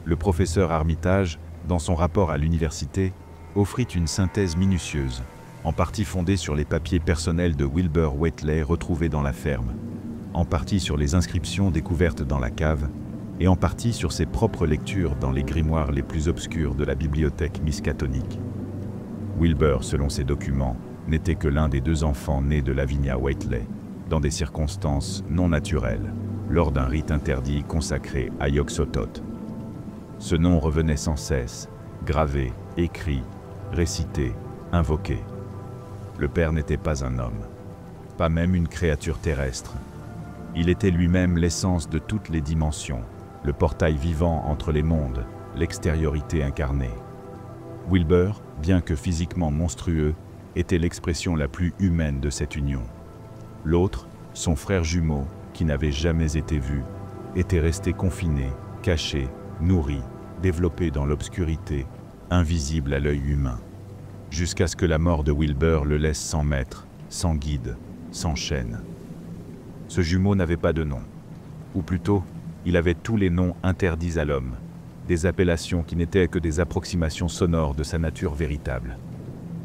Le professeur Armitage, dans son rapport à l'université, offrit une synthèse minutieuse, en partie fondée sur les papiers personnels de Wilbur Waitley retrouvés dans la ferme, en partie sur les inscriptions découvertes dans la cave, et en partie sur ses propres lectures dans les grimoires les plus obscurs de la bibliothèque miskatonique. Wilbur, selon ces documents, n'était que l'un des 2 enfants nés de Lavinia Waitley, dans des circonstances non naturelles, lors d'un rite interdit consacré à Yog-Sothoth. Ce nom revenait sans cesse, gravé, écrit, récité, invoqué. Le père n'était pas un homme, pas même une créature terrestre. Il était lui-même l'essence de toutes les dimensions, le portail vivant entre les mondes, l'extériorité incarnée. Wilbur, bien que physiquement monstrueux, était l'expression la plus humaine de cette union. L'autre, son frère jumeau, qui n'avait jamais été vu, était resté confiné, caché, nourri, développé dans l'obscurité, invisible à l'œil humain, jusqu'à ce que la mort de Wilbur le laisse sans maître, sans guide, sans chaîne. Ce jumeau n'avait pas de nom, ou plutôt, il avait tous les noms interdits à l'homme, des appellations qui n'étaient que des approximations sonores de sa nature véritable.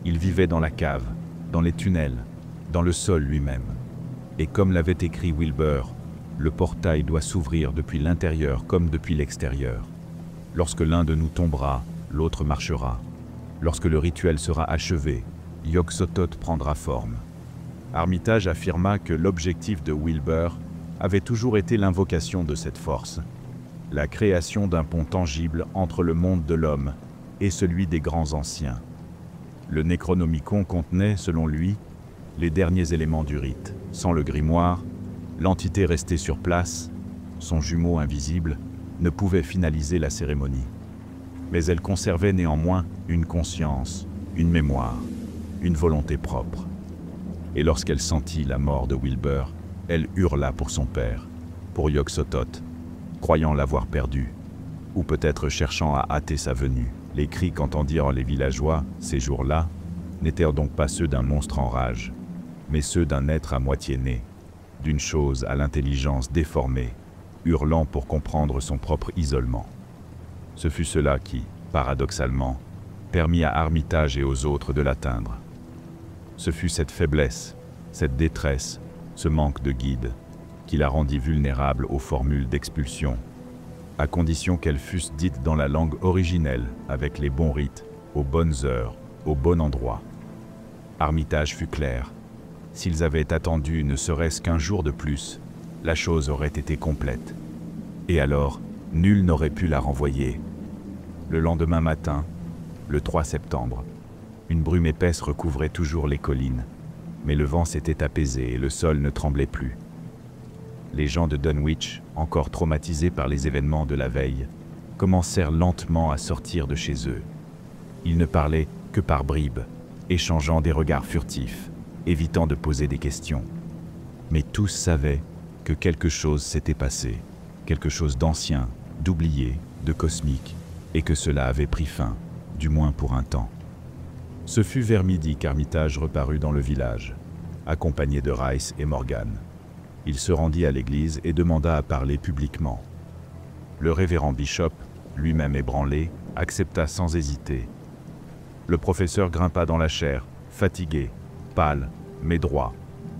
Il vivait dans la cave, dans les tunnels, dans le sol lui-même. Et comme l'avait écrit Wilbur, le portail doit s'ouvrir depuis l'intérieur comme depuis l'extérieur. Lorsque l'un de nous tombera, l'autre marchera. Lorsque le rituel sera achevé, Yog-Sothoth prendra forme. Armitage affirma que l'objectif de Wilbur avait toujours été l'invocation de cette force. la création d'un pont tangible entre le monde de l'homme et celui des grands anciens. Le Necronomicon contenait, selon lui, les derniers éléments du rite. Sans le grimoire, l'entité restée sur place, son jumeau invisible, ne pouvait finaliser la cérémonie. Mais elle conservait néanmoins une conscience, une mémoire, une volonté propre. Et lorsqu'elle sentit la mort de Wilbur, elle hurla pour son père, pour Yog-Sothoth, croyant l'avoir perdu, ou peut-être cherchant à hâter sa venue. Les cris qu'entendirent les villageois, ces jours-là, n'étaient donc pas ceux d'un monstre en rage, mais ceux d'un être à moitié né, d'une chose à l'intelligence déformée, hurlant pour comprendre son propre isolement. Ce fut cela qui, paradoxalement, permit à Armitage et aux autres de l'atteindre. Ce fut cette faiblesse, cette détresse, ce manque de guide, qui la rendit vulnérable aux formules d'expulsion, à condition qu'elles fussent dites dans la langue originelle, avec les bons rites, aux bonnes heures, au bon endroit. Armitage fut clair. S'ils avaient attendu ne serait-ce qu'un jour de plus, la chose aurait été complète. Et alors, nul n'aurait pu la renvoyer. Le lendemain matin, le 3 septembre, une brume épaisse recouvrait toujours les collines, mais le vent s'était apaisé et le sol ne tremblait plus. Les gens de Dunwich, encore traumatisés par les événements de la veille, commencèrent lentement à sortir de chez eux. Ils ne parlaient que par bribes, échangeant des regards furtifs, évitant de poser des questions. Mais tous savaient que quelque chose s'était passé, quelque chose d'ancien, d'oublié, de cosmique, et que cela avait pris fin, du moins pour un temps. Ce fut vers midi qu'Armitage reparut dans le village, accompagné de Rice et Morgan. Il se rendit à l'église et demanda à parler publiquement. Le révérend Bishop, lui-même ébranlé, accepta sans hésiter. Le professeur grimpa dans la chaire, fatigué, pâle, mais droit,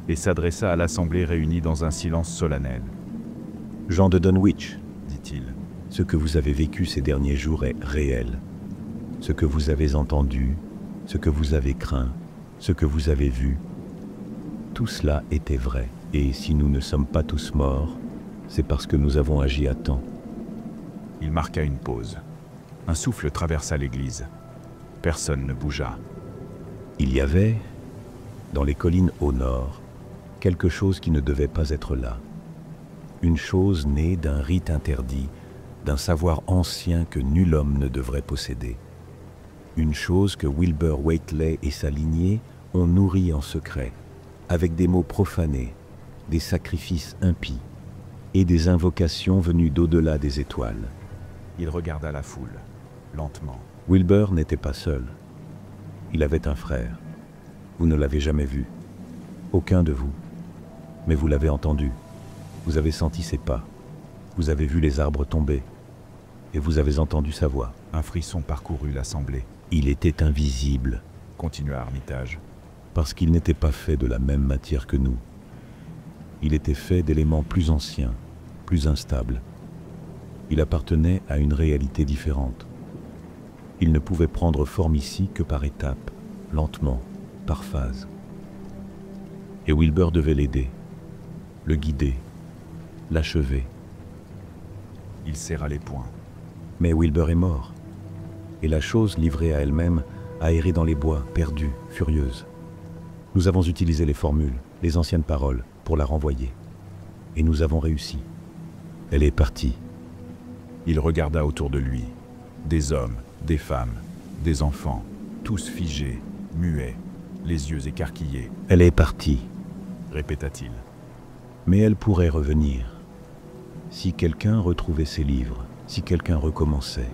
et s'adressa à l'assemblée réunie dans un silence solennel. « Gens de Dunwich, dit-il, ce que vous avez vécu ces derniers jours est réel. Ce que vous avez entendu, ce que vous avez craint, ce que vous avez vu, tout cela était vrai. Et si nous ne sommes pas tous morts, c'est parce que nous avons agi à temps. » Il marqua une pause. Un souffle traversa l'église. Personne ne bougea. Il y avait, dans les collines au nord, quelque chose qui ne devait pas être là. Une chose née d'un rite interdit, d'un savoir ancien que nul homme ne devrait posséder. Une chose que Wilbur Whateley et sa lignée ont nourrie en secret, avec des mots profanés, des sacrifices impies et des invocations venues d'au-delà des étoiles. Il regarda la foule, lentement. Wilbur n'était pas seul. Il avait un frère. Vous ne l'avez jamais vu. Aucun de vous. Mais vous l'avez entendu. Vous avez senti ses pas. Vous avez vu les arbres tomber. Et vous avez entendu sa voix. Un frisson parcourut l'assemblée. Il était invisible, Continua Armitage. parce qu'il n'était pas fait de la même matière que nous. Il était fait d'éléments plus anciens, plus instables. Il appartenait à une réalité différente. Il ne pouvait prendre forme ici que par étapes, lentement, par phase. Et Wilbur devait l'aider, le guider, l'achever. Il serra les poings. Mais Wilbur est mort. Et la chose livrée à elle-même a erré dans les bois, perdue, furieuse. Nous avons utilisé les formules, les anciennes paroles, pour la renvoyer. Et nous avons réussi. Elle est partie. Il regarda autour de lui. Des hommes, des femmes, des enfants, tous figés, muets, les yeux écarquillés. Elle est partie. Répéta-t-il. Mais elle pourrait revenir. Si quelqu'un retrouvait ses livres, si quelqu'un recommençait,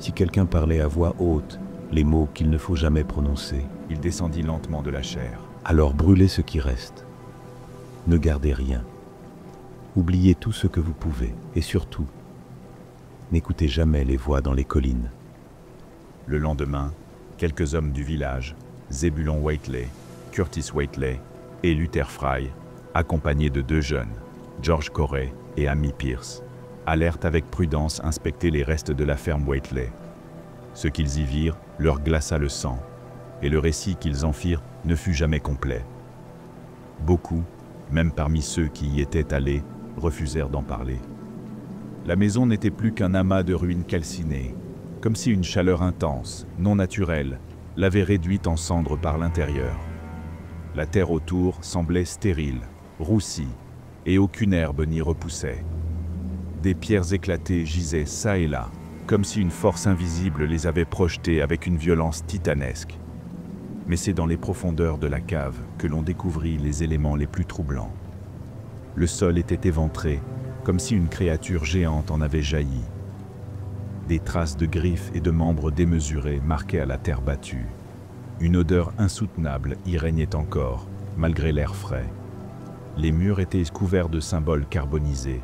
si quelqu'un parlait à voix haute les mots qu'il ne faut jamais prononcer, Il descendit lentement de la chaire. alors brûlez ce qui reste. Ne gardez rien. Oubliez tout ce que vous pouvez, et surtout, n'écoutez jamais les voix dans les collines. Le lendemain, quelques hommes du village, Zebulon Whateley, Curtis Whateley et Luther Fry, accompagnés de 2 jeunes, George Corey et Amy Pierce, allèrent avec prudence inspecter les restes de la ferme Whateley. Ce qu'ils y virent leur glaça le sang, et le récit qu'ils en firent ne fut jamais complet. Beaucoup, même parmi ceux qui y étaient allés, refusèrent d'en parler. La maison n'était plus qu'un amas de ruines calcinées, comme si une chaleur intense, non naturelle, l'avait réduite en cendres par l'intérieur. La terre autour semblait stérile, roussie, et aucune herbe n'y repoussait. Des pierres éclatées gisaient çà et là, comme si une force invisible les avait projetées avec une violence titanesque. Mais c'est dans les profondeurs de la cave que l'on découvrit les éléments les plus troublants. Le sol était éventré, comme si une créature géante en avait jailli. Des traces de griffes et de membres démesurés marquaient à la terre battue. Une odeur insoutenable y régnait encore, malgré l'air frais. Les murs étaient couverts de symboles carbonisés,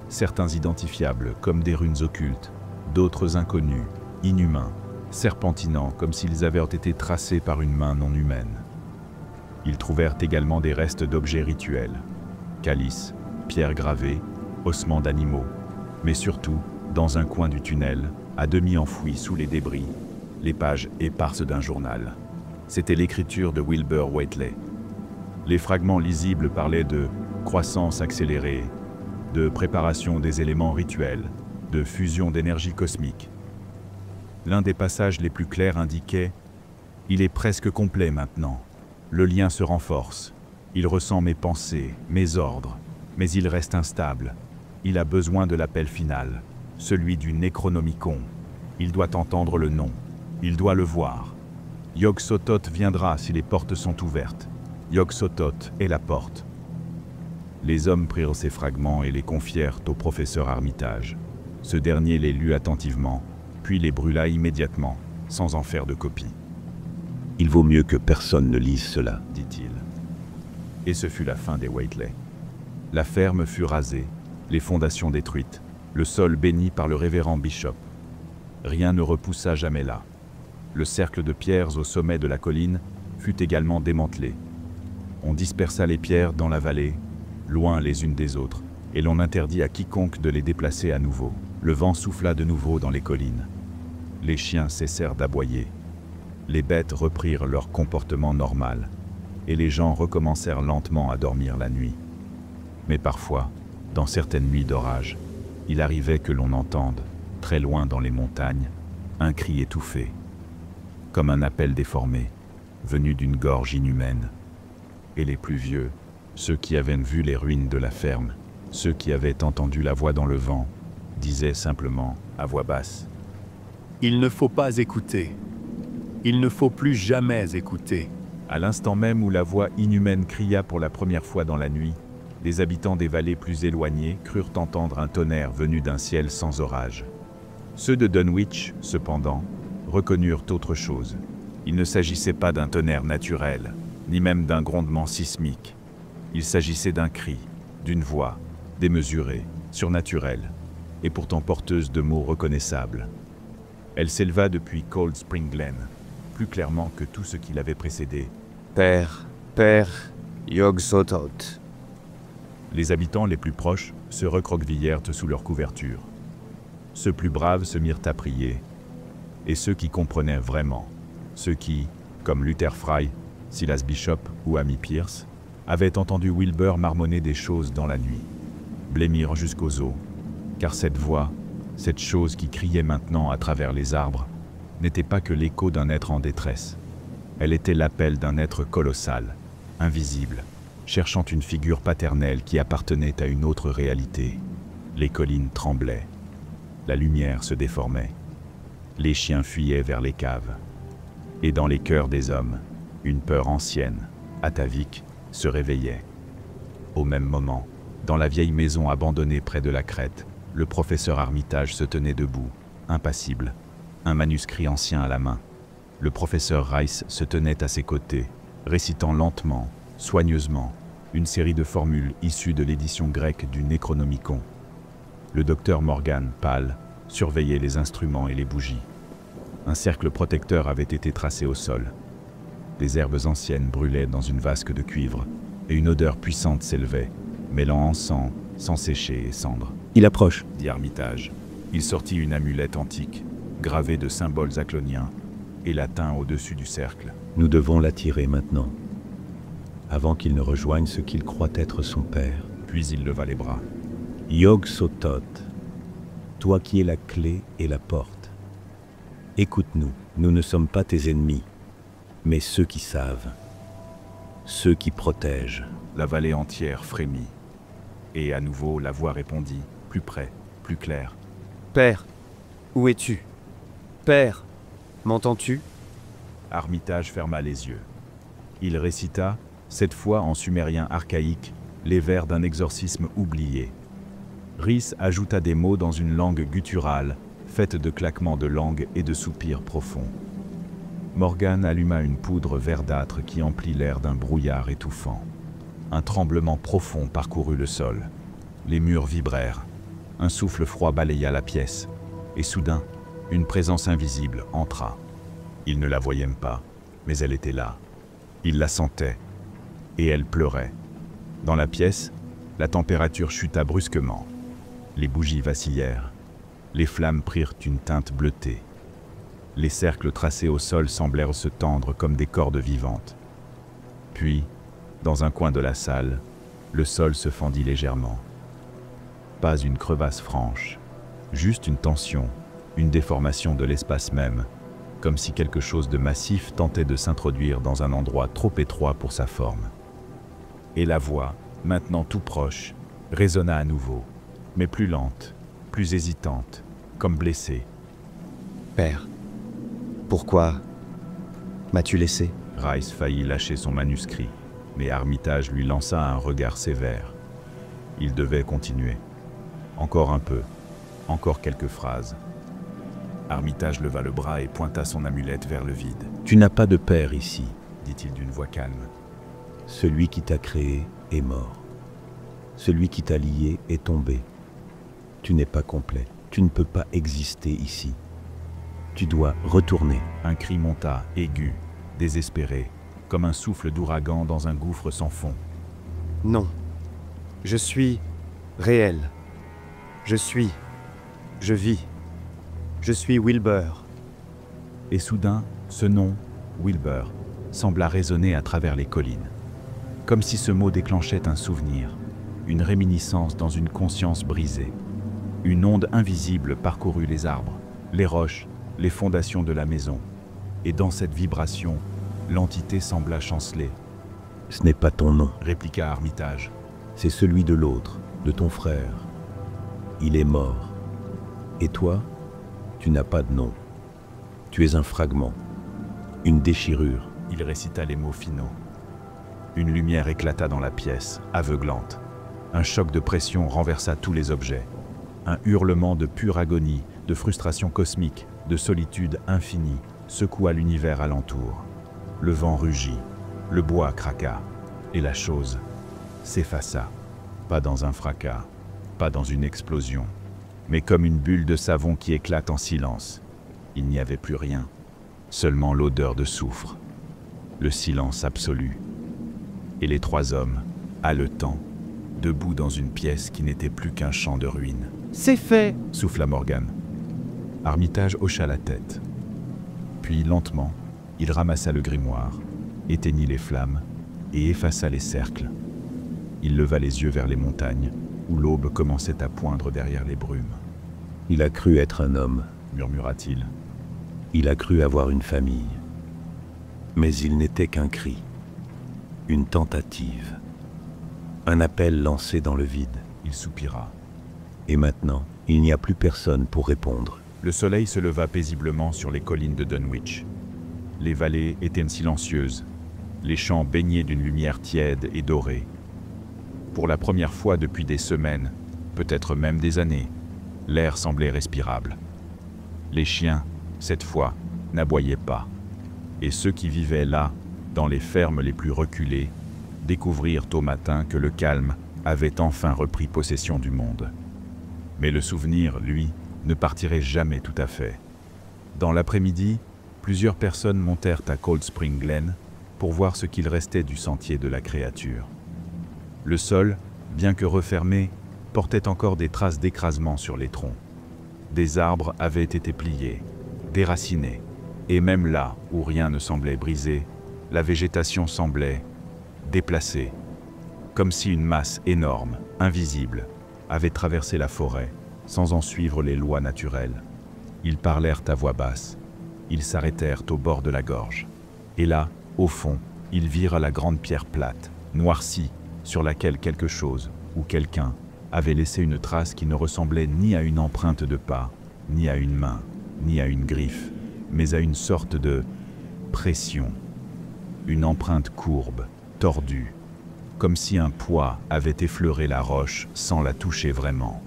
certains identifiables comme des runes occultes, d'autres inconnus, inhumains, serpentinants comme s'ils avaient été tracés par une main non humaine. Ils trouvèrent également des restes d'objets rituels, calices, pierres gravées, ossements d'animaux, mais surtout, dans un coin du tunnel, à demi enfoui sous les débris, les pages éparses d'un journal. C'était l'écriture de Wilbur Whateley. Les fragments lisibles parlaient de croissance accélérée, de préparation des éléments rituels, de fusion d'énergie cosmique. L'un des passages les plus clairs indiquait « Il est presque complet maintenant. Le lien se renforce. Il ressent mes pensées, mes ordres, mais il reste instable. Il a besoin de l'appel final, celui du Necronomicon. Il doit entendre le nom. Il doit le voir. Yog-Sothoth viendra si les portes sont ouvertes. Yog-Sothoth est la porte. » Les hommes prirent ces fragments et les confièrent au professeur Armitage. Ce dernier les lut attentivement, puis les brûla immédiatement, sans en faire de copie. « Il vaut mieux que personne ne lise cela, » dit-il. Et ce fut la fin des Whateley. La ferme fut rasée, les fondations détruites, le sol béni par le révérend Bishop. Rien ne repoussa jamais là. Le cercle de pierres au sommet de la colline fut également démantelé. On dispersa les pierres dans la vallée, loin les unes des autres, et l'on interdit à quiconque de les déplacer à nouveau. Le vent souffla de nouveau dans les collines. Les chiens cessèrent d'aboyer. Les bêtes reprirent leur comportement normal, et les gens recommencèrent lentement à dormir la nuit. Mais parfois, dans certaines nuits d'orage, il arrivait que l'on entende, très loin dans les montagnes, un cri étouffé, comme un appel déformé, venu d'une gorge inhumaine. Et les plus vieux, ceux qui avaient vu les ruines de la ferme, ceux qui avaient entendu la voix dans le vent, disaient simplement, à voix basse, « Il ne faut pas écouter. Il ne faut plus jamais écouter. » À l'instant même où la voix inhumaine cria pour la première fois dans la nuit, les habitants des vallées plus éloignées crurent entendre un tonnerre venu d'un ciel sans orage. Ceux de Dunwich, cependant, reconnurent autre chose. Il ne s'agissait pas d'un tonnerre naturel, ni même d'un grondement sismique. Il s'agissait d'un cri, d'une voix, démesurée, surnaturelle, et pourtant porteuse de mots reconnaissables. Elle s'éleva depuis Cold Spring Glen, plus clairement que tout ce qui l'avait précédé. Père, Père, Yog-Sothoth. Les habitants les plus proches se recroquevillèrent sous leur couverture. Ceux plus braves se mirent à prier, et ceux qui comprenaient vraiment, ceux qui, comme Luther Fry, Silas Bishop ou Amy Pierce, avaient entendu Wilbur marmonner des choses dans la nuit, blêmirent jusqu'aux os, car cette voix, cette chose qui criait maintenant à travers les arbres, n'était pas que l'écho d'un être en détresse. Elle était l'appel d'un être colossal, invisible, cherchant une figure paternelle qui appartenait à une autre réalité. Les collines tremblaient. La lumière se déformait. Les chiens fuyaient vers les caves. Et dans les cœurs des hommes, une peur ancienne, atavique, se réveillait. Au même moment, dans la vieille maison abandonnée près de la crête, le professeur Armitage se tenait debout, impassible, un manuscrit ancien à la main. Le professeur Rice se tenait à ses côtés, récitant lentement, soigneusement, une série de formules issues de l'édition grecque du Necronomicon. Le docteur Morgan, pâle, surveillait les instruments et les bougies. Un cercle protecteur avait été tracé au sol. Les herbes anciennes brûlaient dans une vasque de cuivre, et une odeur puissante s'élevait, mêlant encens, sang séché et cendres. « Il approche », dit Armitage. Il sortit une amulette antique, gravée de symboles acloniens, et la tint au-dessus du cercle. « Nous devons l'attirer maintenant, avant qu'il ne rejoigne ce qu'il croit être son père. » Puis il leva les bras. « Yog-Sothoth, toi qui es la clé et la porte. Écoute-nous, nous ne sommes pas tes ennemis, mais ceux qui savent, ceux qui protègent. La vallée entière frémit. Et à nouveau, la voix répondit, plus près, plus clair. Père, où es-tu? Père, m'entends-tu? Armitage ferma les yeux. Il récita, cette fois en sumérien archaïque, les vers d'un exorcisme oublié. Rhys ajouta des mots dans une langue gutturale, faite de claquements de langue et de soupirs profonds. Morgan alluma une poudre verdâtre qui emplit l'air d'un brouillard étouffant. Un tremblement profond parcourut le sol. Les murs vibrèrent. Un souffle froid balaya la pièce. Et soudain, une présence invisible entra. Il ne la voyait pas, mais elle était là. Il la sentait. Et elle pleurait. Dans la pièce, la température chuta brusquement. Les bougies vacillèrent. Les flammes prirent une teinte bleutée. Les cercles tracés au sol semblèrent se tendre comme des cordes vivantes. Puis, dans un coin de la salle, le sol se fendit légèrement. Pas une crevasse franche, juste une tension, une déformation de l'espace même, comme si quelque chose de massif tentait de s'introduire dans un endroit trop étroit pour sa forme. Et la voix, maintenant tout proche, résonna à nouveau, mais plus lente, plus hésitante, comme blessée. Père, pourquoi m'as-tu laissé? Rhys faillit lâcher son manuscrit, mais Armitage lui lança un regard sévère. Il devait continuer. Encore un peu, encore quelques phrases. Armitage leva le bras et pointa son amulette vers le vide. « Tu n'as pas de père ici. » dit-il d'une voix calme. « Celui qui t'a créé est mort. Celui qui t'a lié est tombé. Tu n'es pas complet. Tu ne peux pas exister ici. Tu dois retourner. » Un cri monta, aigu, désespéré, comme un souffle d'ouragan dans un gouffre sans fond. Non. Je suis réel. Je vis. Je suis Wilbur. Et soudain, ce nom, Wilbur, sembla résonner à travers les collines. Comme si ce mot déclenchait un souvenir, une réminiscence dans une conscience brisée. Une onde invisible parcourut les arbres, les roches, les fondations de la maison. Et dans cette vibration, l'entité sembla chanceler. « Ce n'est pas ton nom, » répliqua Armitage. « C'est celui de l'autre, de ton frère. Il est mort. Et toi, tu n'as pas de nom. Tu es un fragment, une déchirure. » Il récita les mots finaux. Une lumière éclata dans la pièce, aveuglante. Un choc de pression renversa tous les objets. Un hurlement de pure agonie, de frustration cosmique, de solitude infinie, secoua l'univers alentour. Le vent rugit, le bois craqua, et la chose s'effaça. Pas dans un fracas, pas dans une explosion, mais comme une bulle de savon qui éclate en silence. Il n'y avait plus rien, seulement l'odeur de soufre. Le silence absolu. Et les trois hommes, haletants, debout dans une pièce qui n'était plus qu'un champ de ruines. « C'est fait !» souffla Morgan. Armitage hocha la tête. Puis, lentement, il ramassa le grimoire, éteignit les flammes et effaça les cercles. Il leva les yeux vers les montagnes, où l'aube commençait à poindre derrière les brumes. « Il a cru être un homme, » murmura-t-il. « Il a cru avoir une famille. Mais il n'était qu'un cri, une tentative, un appel lancé dans le vide. » Il soupira. Et maintenant, il n'y a plus personne pour répondre. Le soleil se leva paisiblement sur les collines de Dunwich. Les vallées étaient silencieuses, les champs baignés d'une lumière tiède et dorée. Pour la première fois depuis des semaines, peut-être même des années, l'air semblait respirable. Les chiens, cette fois, n'aboyaient pas. Et ceux qui vivaient là, dans les fermes les plus reculées, découvrirent au matin que le calme avait enfin repris possession du monde. Mais le souvenir, lui, ne partirait jamais tout à fait. Dans l'après-midi, plusieurs personnes montèrent à Cold Spring Glen pour voir ce qu'il restait du sentier de la créature. Le sol, bien que refermé, portait encore des traces d'écrasement sur les troncs. Des arbres avaient été pliés, déracinés, et même là où rien ne semblait brisé, la végétation semblait déplacée, comme si une masse énorme, invisible, avait traversé la forêt sans en suivre les lois naturelles. Ils parlèrent à voix basse. Ils s'arrêtèrent au bord de la gorge. Et là, au fond, ils virent la grande pierre plate, noircie, sur laquelle quelque chose, ou quelqu'un, avait laissé une trace qui ne ressemblait ni à une empreinte de pas, ni à une main, ni à une griffe, mais à une sorte de pression. Une empreinte courbe, tordue, comme si un poids avait effleuré la roche sans la toucher vraiment.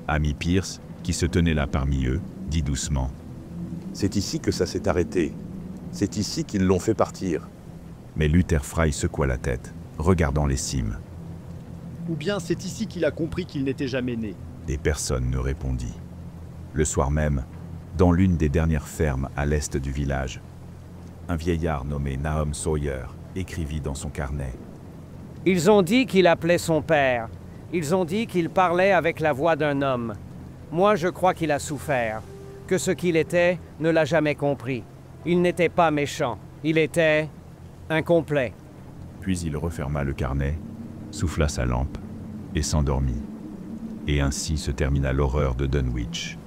Amy Pierce, qui se tenait là parmi eux, dit doucement: « C'est ici que ça s'est arrêté. C'est ici qu'ils l'ont fait partir. » Mais Luther Fry secoua la tête, regardant les cimes. Ou bien c'est ici qu'il a compris qu'il n'était jamais né. Et personne ne répondit. Le soir même, dans l'une des dernières fermes à l'est du village, un vieillard nommé Nahum Sawyer écrivit dans son carnet: « Ils ont dit qu'il appelait son père. Ils ont dit qu'il parlait avec la voix d'un homme. Moi, je crois qu'il a souffert, que ce qu'il était ne l'a jamais compris. Il n'était pas méchant, il était incomplet. » Puis il referma le carnet, souffla sa lampe et s'endormit. Et ainsi se termina l'horreur de Dunwich.